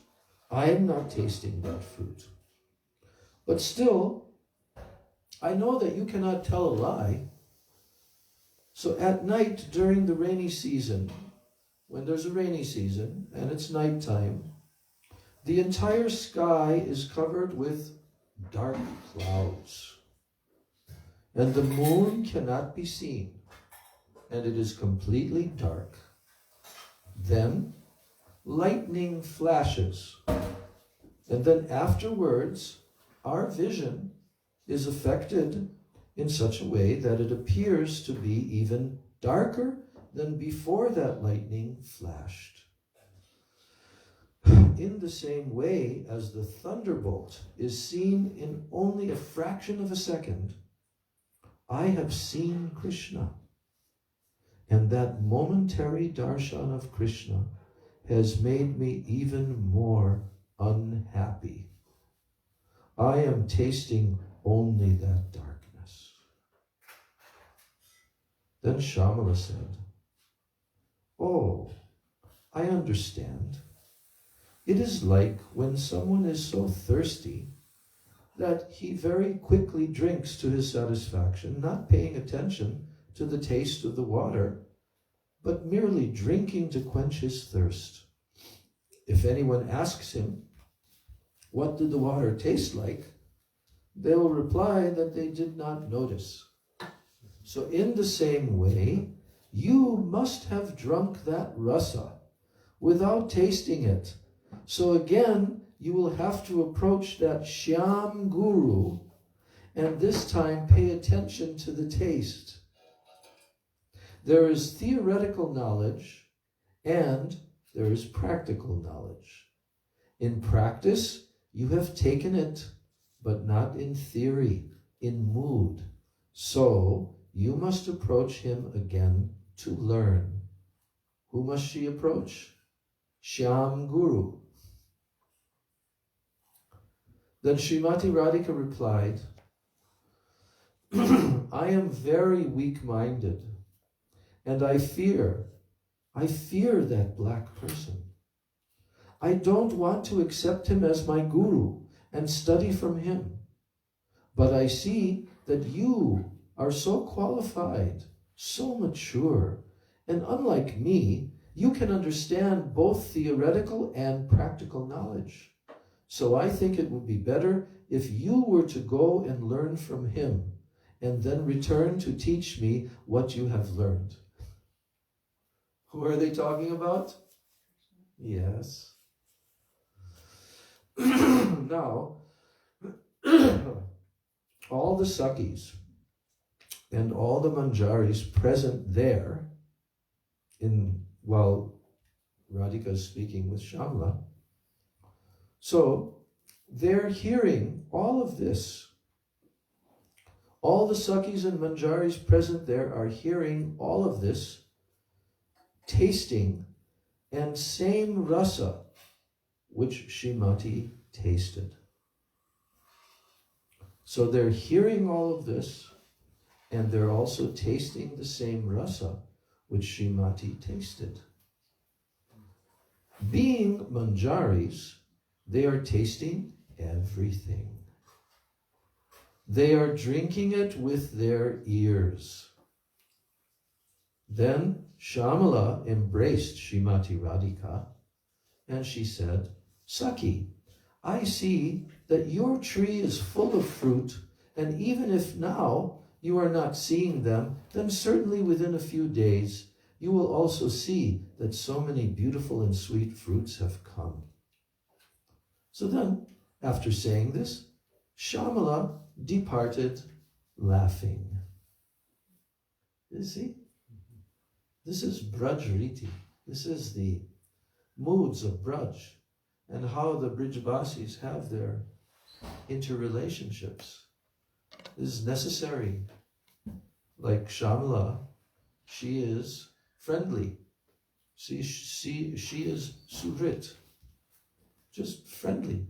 I'm not tasting that fruit. But still, I know that you cannot tell a lie. So at night during the rainy season, when there's a rainy season and it's nighttime, the entire sky is covered with dark clouds. And the moon cannot be seen, and it is completely dark. Then lightning flashes, and then afterwards our vision is affected in such a way that it appears to be even darker than before that lightning flashed. In the same way as the thunderbolt is seen in only a fraction of a second, I have seen Krishna. And that momentary darshan of Krishna has made me even more unhappy. I am tasting only that darkness. Then Shamala said, "Oh, I understand. It is like when someone is so thirsty that he very quickly drinks to his satisfaction, not paying attention to the taste of the water, but merely drinking to quench his thirst. If anyone asks him, what did the water taste like? They will reply that they did not notice. So in the same way, you must have drunk that rasa without tasting it. So again, you will have to approach that Shyam Guru and this time pay attention to the taste. There is theoretical knowledge and there is practical knowledge. In practice, you have taken it, but not in theory, in mood. So you must approach him again to learn. Who must she approach? Shyam Guru. Then Srimati Radhika replied, I am very weak-minded, and I fear that black person. I don't want to accept him as my guru and study from him. But I see that you are so qualified, so mature, and unlike me, you can understand both theoretical and practical knowledge. So I think it would be better if you were to go and learn from him and then return to teach me what you have learned. Who are they talking about? Yes. Now, all the Sakis and all the Manjaris present there, while Radhika is speaking with Shamla, so they're hearing all of this. All the Sakis and Manjaris present there are hearing all of this, tasting, and same rasa which Srimati tasted. So they're hearing all of this, and they're also tasting the same rasa which Srimati tasted. Being Manjaris, they are tasting everything. They are drinking it with their ears. Then Shamala embraced Srimati Radhika, and she said, Saki, I see that your tree is full of fruit, and even if now you are not seeing them, then certainly within a few days you will also see that so many beautiful and sweet fruits have come. So then, after saying this, Shamala departed laughing. You see? This is Braj Riti. This is the moods of Braj and how the Brijbasis have their interrelationships. This is necessary. Like Shamala, she is friendly. She is Surit, just friendly.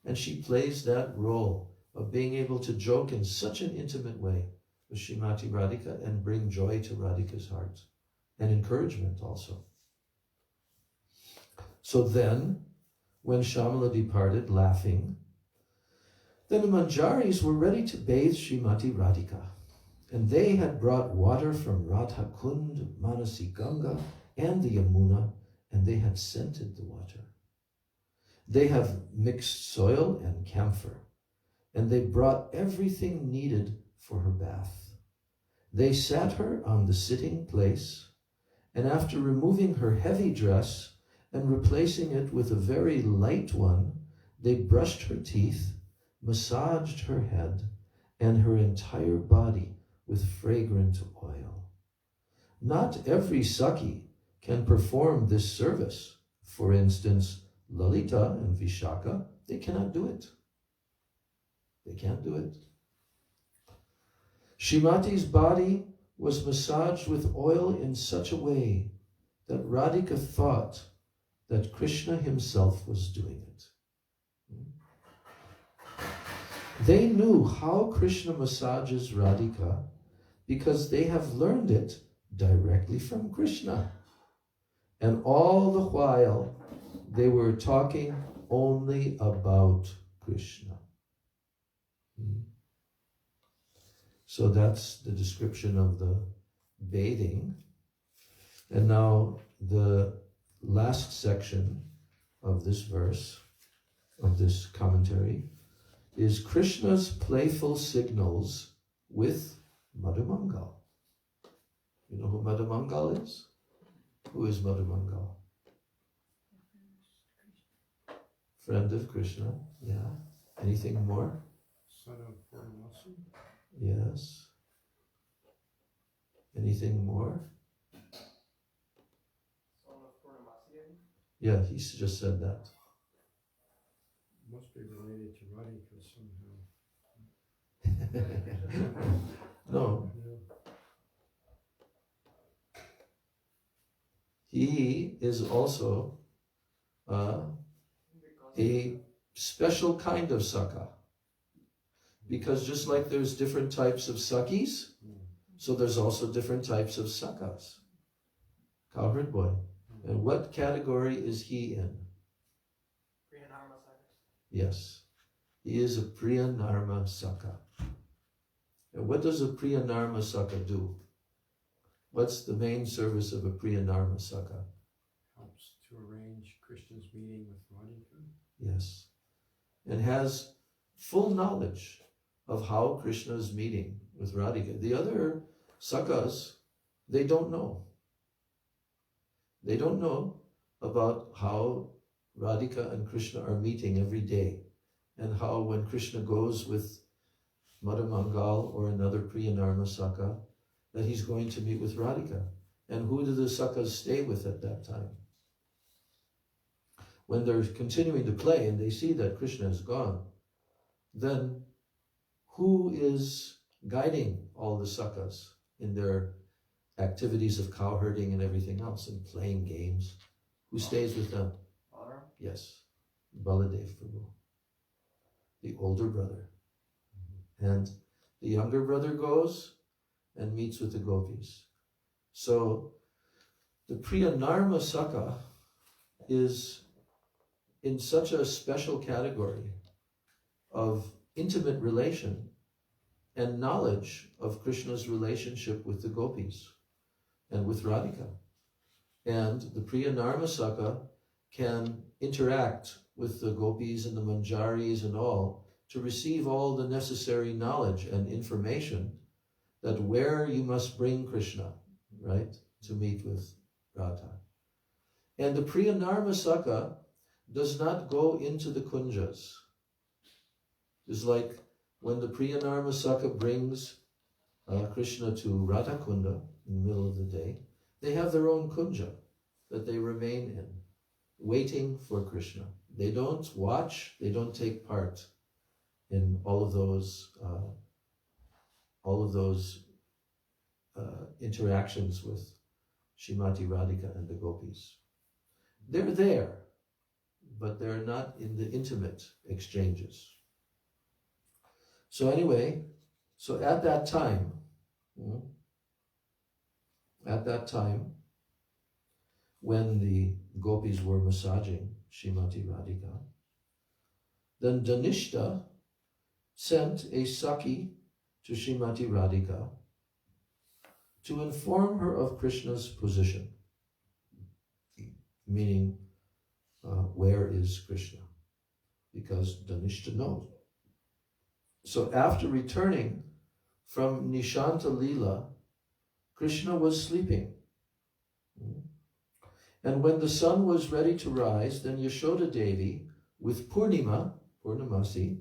And she plays that role of being able to joke in such an intimate way with Srimati Radhika and bring joy to Radhika's heart and encouragement also. So then, when Shamala departed laughing, then the Manjaris were ready to bathe Srimati Radhika. And they had brought water from Radha Kund, Manasi Ganga, and the Yamuna, and they had scented the water. They have mixed soil and camphor, and they brought everything needed for her bath. They sat her on the sitting place, and after removing her heavy dress and replacing it with a very light one, they brushed her teeth, massaged her head, and her entire body with fragrant oil. Not every Saki can perform this service. For instance, Lalita and Vishaka, they cannot do it. They can't do it. Srimati's body was massaged with oil in such a way that Radhika thought that Krishna himself was doing it. They knew how Krishna massages Radhika because they have learned it directly from Krishna. And all the while, they were talking only about Krishna. So that's the description of the bathing. And now the last section of this verse, of this commentary, is Krishna's playful signals with Madhumangal. You know who Madhumangal is? Who is Madhumangal? Friend of Krishna, yeah. Anything more? Son of Varanasi. Yes. Anything more? Yeah, he just said that. Must be related to Radhika somehow. No. Yeah. He is also a special kind of Saka. Because just like there's different types of Sakis, so there's also different types of Sakas. Cowherd boy. And what category is he in? Priyanarma Saka. Yes. He is a Priyanarma Saka. And what does a Priyanarma Saka do? What's the main service of a Priyanarma Saka? Helps to arrange Krishna's meeting with Radhika. Yes. And has full knowledge of how Krishna is meeting with Radhika. The other Sakas, they don't know. They don't know about how Radhika and Krishna are meeting every day, and how when Krishna goes with Madhumangal or another Priyanarma Saka, that he's going to meet with Radhika. And who do the Sakas stay with at that time? When they're continuing to play and they see that Krishna is gone, then who is guiding all the Sakas in their activities of cowherding and everything else and playing games? Who stays with them? Balaram? Yes, Baladev Prabhu, the older brother. And the younger brother goes and meets with the gopis. So the Priyanarma Saka is in such a special category of intimate relation and knowledge of Krishna's relationship with the gopis and with Radhika. And the Priyanarma Saka can interact with the gopis and the manjaris and all, to receive all the necessary knowledge and information that where you must bring Krishna, right, to meet with Radha. And the Priya Narmasaka does not go into the kunjas. It's like when the Priya Narmasaka brings Krishna to Radha Kunda in the middle of the day, they have their own kunja that they remain in, waiting for Krishna. They don't watch, they don't take part in all of those interactions with Srimati Radhika and the gopis. They're there, but they're not in the intimate exchanges. So anyway, at that time, when the gopis were massaging Srimati Radhika, then Dhanishta sent a Saki to Srimati Radhika to inform her of Krishna's position, meaning where is Krishna, because Dhanishta knows. So after returning from Nishanta Leela, Krishna was sleeping. And when the sun was ready to rise, then Yashoda Devi, with Purnamasi,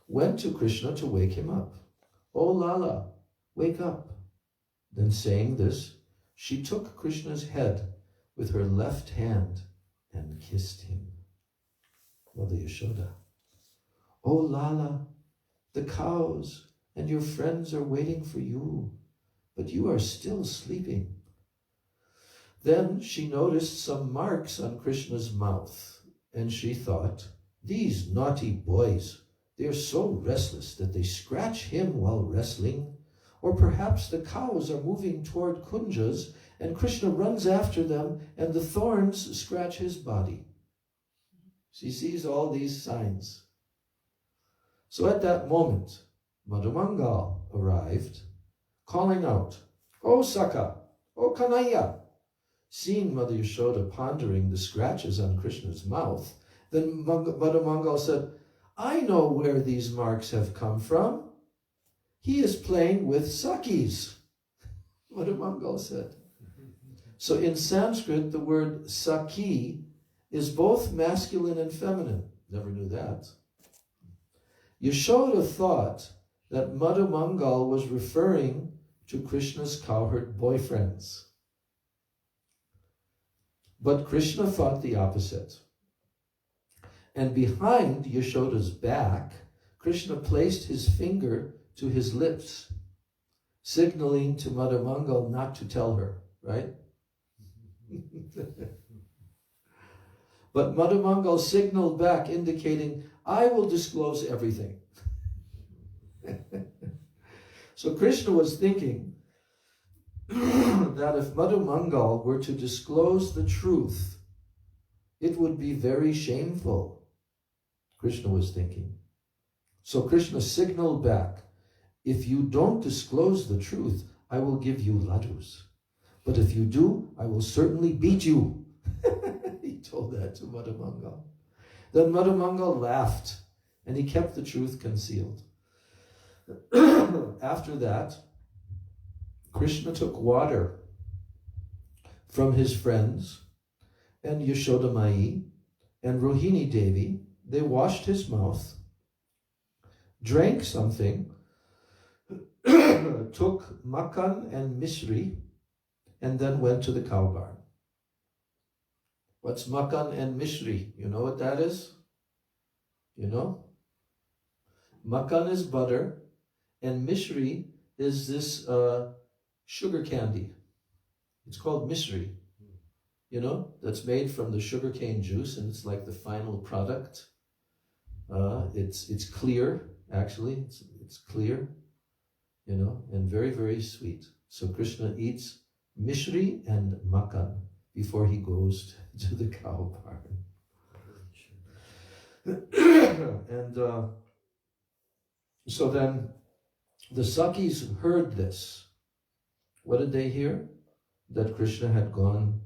went to Krishna to wake him up. "Oh Lala, wake up." Then saying this, she took Krishna's head with her left hand and kissed him. Mother Yashoda, "Oh Lala, the cows and your friends are waiting for you, but you are still sleeping." Then she noticed some marks on Krishna's mouth, and she thought, "These naughty boys, they are so restless that they scratch him while wrestling. Or perhaps the cows are moving toward kunjas, and Krishna runs after them, and the thorns scratch his body." She sees all these signs. So at that moment, Madhumangal arrived, calling out, "O Saka, O Kanaya." Seeing Mother Yashoda pondering the scratches on Krishna's mouth, then Madhumangal said, "I know where these marks have come from. He is playing with Sakis," Madhumangal said. So in Sanskrit, the word Saki is both masculine and feminine. Never knew that. Yashoda thought that Madhumangal was referring to Krishna's cowherd boyfriends. But Krishna thought the opposite. And behind Yashoda's back, Krishna placed his finger to his lips, signaling to Madhumangal not to tell her, right? But Madhumangal signaled back, indicating, "I will disclose everything." So Krishna was thinking that if Madhumangal were to disclose the truth, it would be very shameful, Krishna was thinking. So Krishna signaled back, "If you don't disclose the truth, I will give you ladus. But if you do, I will certainly beat you." He told that to Madhumangal. Then Madhumangal laughed, and he kept the truth concealed. After that, Krishna took water from his friends and Yashoda Mai and Rohini Devi. They washed his mouth, drank something, took makan and misri, and then went to the cow barn. What's makan and misri? You know what that is? You know? Makan is butter, and misri is this sugar candy. It's called misri. You know, that's made from the sugarcane juice, and it's like the final product. It's clear, actually. It's clear, you know, and very, very sweet. So Krishna eats mishri and makan before he goes to the cow barn. And so then the Sakis heard this. What did they hear? That Krishna had gone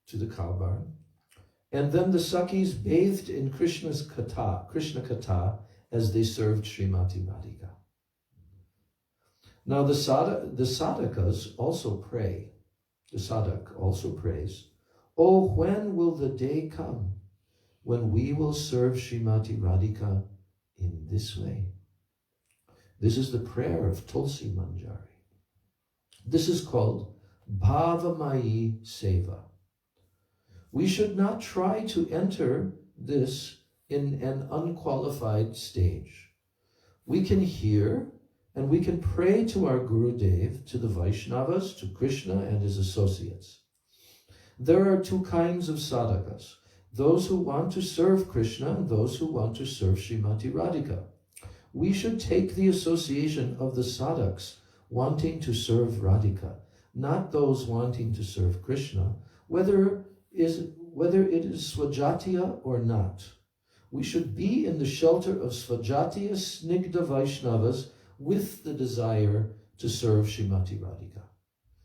to the cow barn. And then the Sakhis bathed in Krishna's Katha, Krishna Katha, as they served Srimati Radhika. Now the sadhakas also pray. The sadhak also prays, "Oh, when will the day come when we will serve Srimati Radhika in this way?" This is the prayer of Tulsi Manjari. This is called Bhavamayi Seva. We should not try to enter this in an unqualified stage. We can hear and we can pray to our Gurudev, to the Vaishnavas, to Krishna and his associates. There are two kinds of sadhakas, those who want to serve Krishna and those who want to serve Srimati Radhika. We should take the association of the sadhaks wanting to serve Radhika, not those wanting to serve Krishna, whether it is Svajatiya or not. We should be in the shelter of Svajatiya Snigdha Vaishnavas with the desire to serve Srimati Radhika.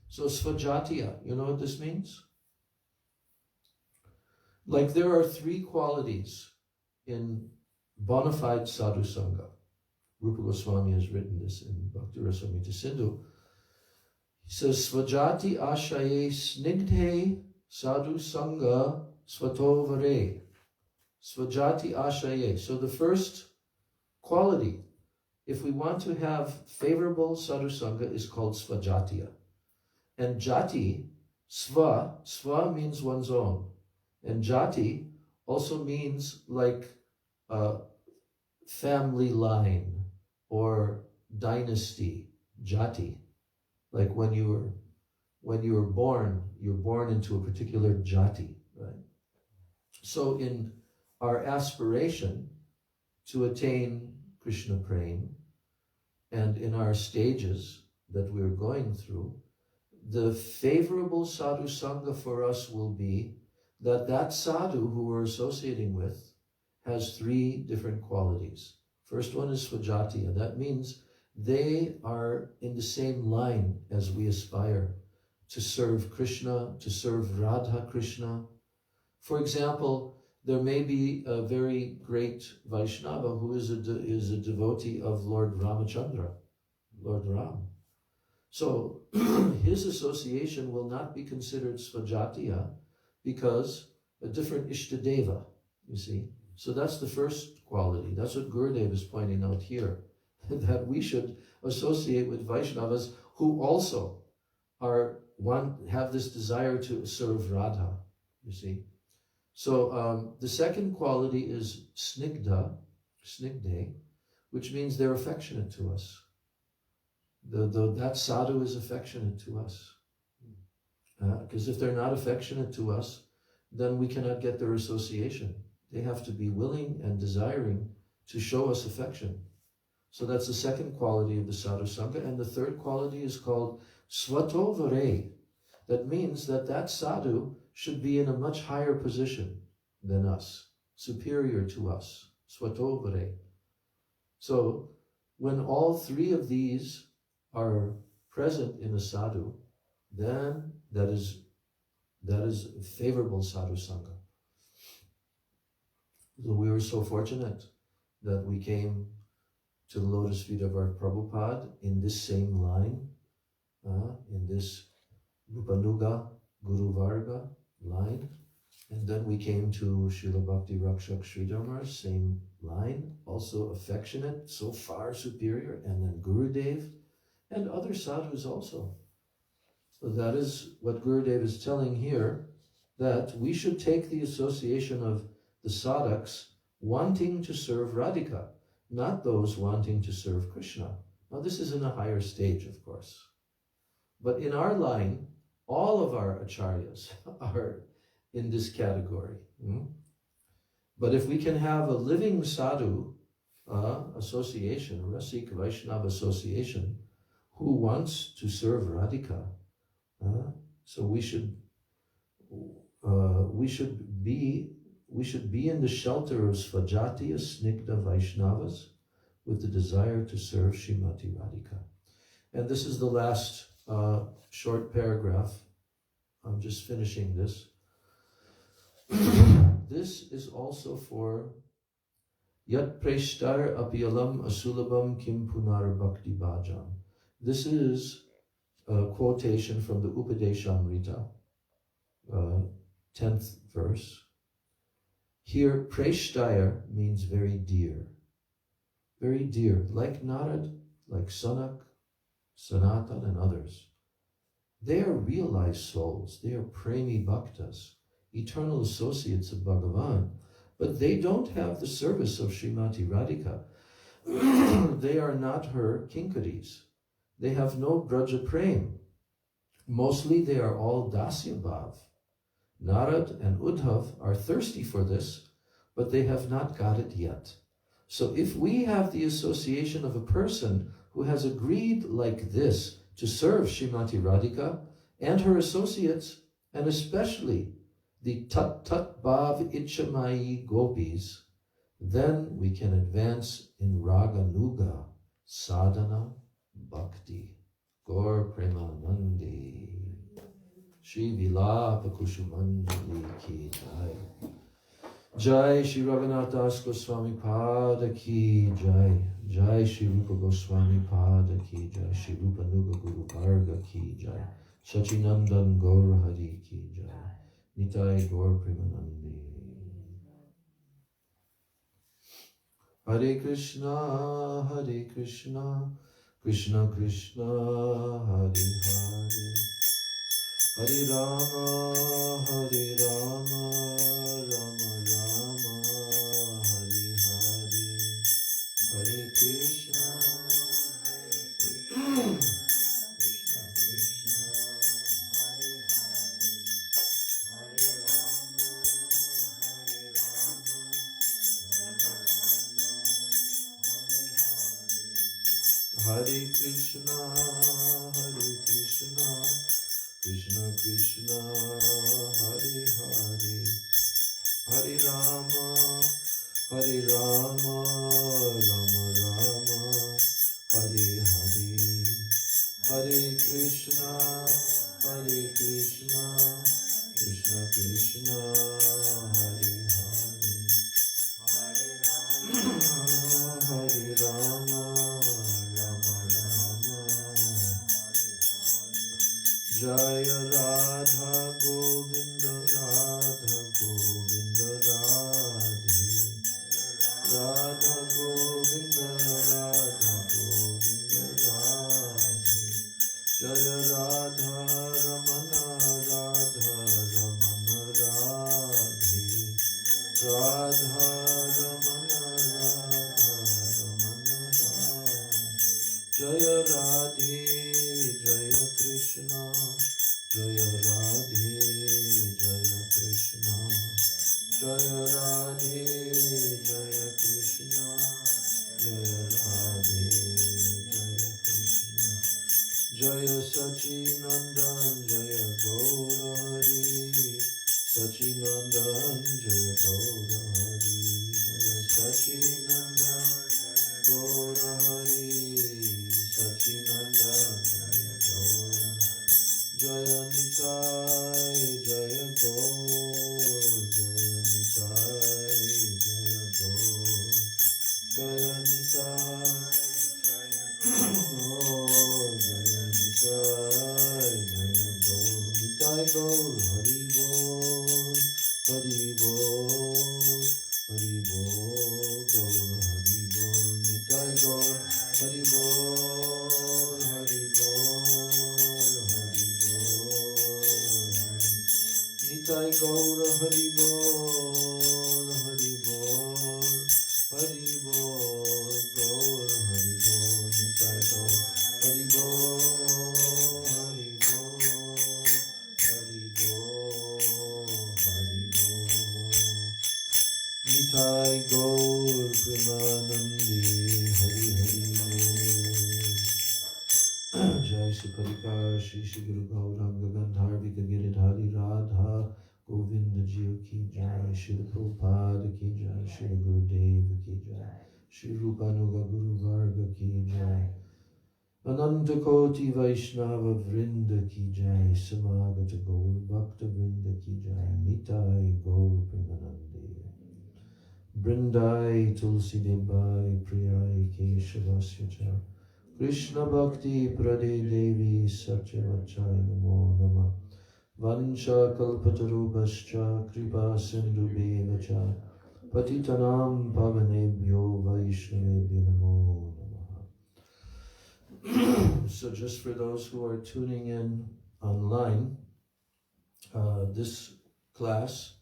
So Svajatiya, you know what this means? Like there are three qualities in bona fide sadhu sangha. Rupa Goswami has written this in Bhakti Rasamrita Sindhu. He says, Svajati ashaye snigdhe sadhu sangha svatovare. Svajati ashaye. So the first quality, if we want to have favorable sadhu sangha, is called svajatiya. And jati, sva means one's own. And jati also means like a family line or dynasty, jati. Like when you were born, you're born into a particular jati, right? So in our aspiration to attain Krishna prema, and in our stages that we're going through, the favorable sadhu sangha for us will be that sadhu who we're associating with has three different qualities. First one is svajatiya. That means they are in the same line as we aspire to serve Krishna, to serve Radha Krishna. For example, there may be a very great Vaishnava who is a devotee of Lord Ramachandra, Lord Ram. So his association will not be considered svajatiya because a different Ishtadeva, you see. So that's the first quality. That's what Gurudev is pointing out here, that we should associate with Vaishnavas who also have this desire to serve Radha, you see. So the second quality is snigdha, which means they're affectionate to us. That sadhu is affectionate to us. Because if they're not affectionate to us, then we cannot get their association. They have to be willing and desiring to show us affection. So that's the second quality of the sadhu sangha. And the third quality is called svatovare. That means that sadhu should be in a much higher position than us, superior to us, svatovare. So when all three of these are present in a sadhu, then that is favorable sadhu sangha. So we were so fortunate that we came to the lotus feet of our Prabhupada in this same line, in this Rupanuga Guru Varga line. And then we came to Srila Bhakti Rakshak Sridharmar, same line, also affectionate, so far superior, and then Gurudev, and other sadhus also. So that is what Gurudev is telling here, that we should take the association of the sadhaks wanting to serve Radhika, not those wanting to serve Krishna. Now this is in a higher stage, of course. But in our line, all of our acharyas are in this category. But if we can have a living sadhu association, Rasik Vaishnava association, who wants to serve Radhika, so we should be in the shelter of Svajatiya Snigdha Vaishnavas with the desire to serve Srimati Radhika. And this is the last short paragraph. I'm just finishing this. this is also for Yat Preshtar Apiyalam Asulabam Kim Punar Bhakti Bhajam. This is a quotation from the Upadeshamrita, 10th verse. Here, Preshtaya means very dear, like Narad, like Sanak, Sanatan, and others. They are realized souls, they are premi bhaktas, eternal associates of Bhagavan, but they don't have the service of Srimati Radhika. They are not her kinkaris. They have no braja prem. Mostly they are all dasya bhav. Narad and Uddhav are thirsty for this, but they have not got it yet. So if we have the association of a person who has agreed like this to serve Srimati Radhika and her associates, and especially the Tat Tat Bhav Icchamayi Gopis, then we can advance in Raga Nuga, Sadhana, Bhakti. Gaur Premanandi. Shri Vilapa-kusumanjali ki jai. Jai Shri Raghunath Das Goswami Pada ki jai. Jai Shri Rupa Goswami Pada ki jai. Shri Rupa Nuga Guru Varga ki jai. Sachinandan Gaur Hari ki jai. Nitai Gaur Premanandi. Hare Krishna, Hare Krishna, Krishna Krishna, Hare Hare. Hare Rama, Hare Rama, Rama Rama, Hare Hare. Hare Krishna, Hare Krishna, Krishna Krishna, Hare Hare. Hare Rama, Hare Rama, Rama Rama, Hare Hare. Hare Krishna, Hare Krishna, Krishna Krishna, Hare Hare. Hare Rama, Hare Rama, Rama Rama, Hare Hare. Hare Krishna, Hare Krishna, Krishna Krishna, Hare Hare. Hare Rama, Rama Rama. Jaya Radha Govinda, Radha Govinda Radhe. Radha Govinda, Radha Govinda Radhe. Jaya Radha Ramana, Radha Ramana Radhe. Radha Ramana, Radha Ramana Radhe. Jaya Radhe, Jaya Krishna, Jaya Radhe, Jaya Krishna, Jaya Radhe, Jaya Krishna, Jaya Radhe, Jaya Krishna. Jaya Sachinandan, Jaya Gaurahari, Sachinandan, Jaya Gaurahari, Jaya Sachinandan, Gaurahari, Sachinandan, Jaya Gaurahari. Jaya Nitai, Jaya Gaur, Jaya Nitai, Jaya Gaur, Jaya Nitai, Jaya Gaur, Jaya Nitai, Jaya Gaur, Nitai Gaur, Hari Bol, Hari Bol, Hari Bol, Gaur, Hari Bol, Nitai Gaur, Hari Bol, Hari Bol, Hari Bol, Nitai Gaur, Hari Bol, Hari Bol, Hari Bol, Gaur, Hari Bol, Nitai Gaur, Hari Bol, Hari Bol, Hari Bol, Hari Bol. Nitai Gaur Premanandi, Hari Hari Bol. Jai Shri Parikar, Shri Shri Guru Gauranga Gandharvika Giridhari Radha Govinda Jiyo ki jai, Shri Prabhupada ki jai, Shri Gurudev ki jai, Shri Rupanuga Guru Varga ki jai. Ananta Koti Vaishnava Vrinda Ki Jai, Samagata Gaur Bhakta Vrinda Ki Jai, Nitai Gaur Premanande, Brindai Tulsi Debai Priyai Keshavasya Cha, Krishna Bhakti Prade Devi Satyavachai Namo Nama, Vansha Kalpatarubhascha Kripa Sindhu Bevacha, Patitanam Pavanebhyo Vaishnavebhyo Namo Namaha. So just for those who are tuning in online, this class,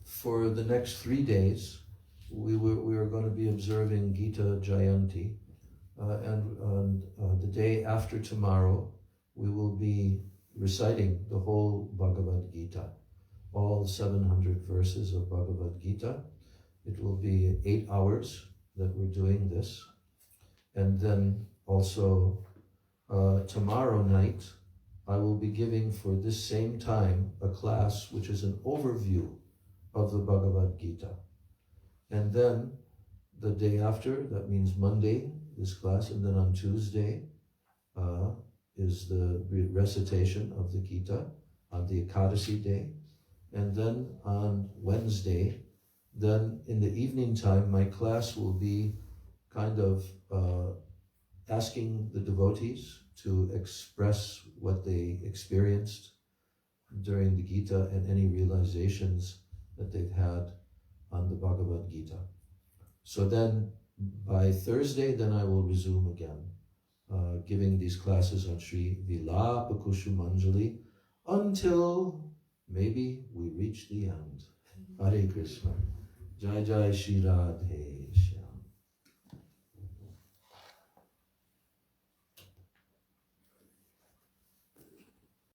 for the next 3 days, we are going to be observing Gita Jayanti, and the day after tomorrow, we will be reciting the whole Bhagavad Gita, all 700 verses of Bhagavad Gita. It will be 8 hours that we're doing this. And then also tomorrow night, I will be giving for this same time a class which is an overview of the Bhagavad Gita. And then the day after, that means Monday, this class, and then on Tuesday is the recitation of the Gita on the Ekadasi day. And then on Wednesday, then in the evening time, my class will be kind of asking the devotees to express what they experienced during the Gita and any realizations that they've had on the Bhagavad Gita. So then by Thursday, then I will resume again, giving these classes on Sri Vilapa-kusumanjali until maybe we reach the end. Hare Krishna. Jai Jai Shri Radhe.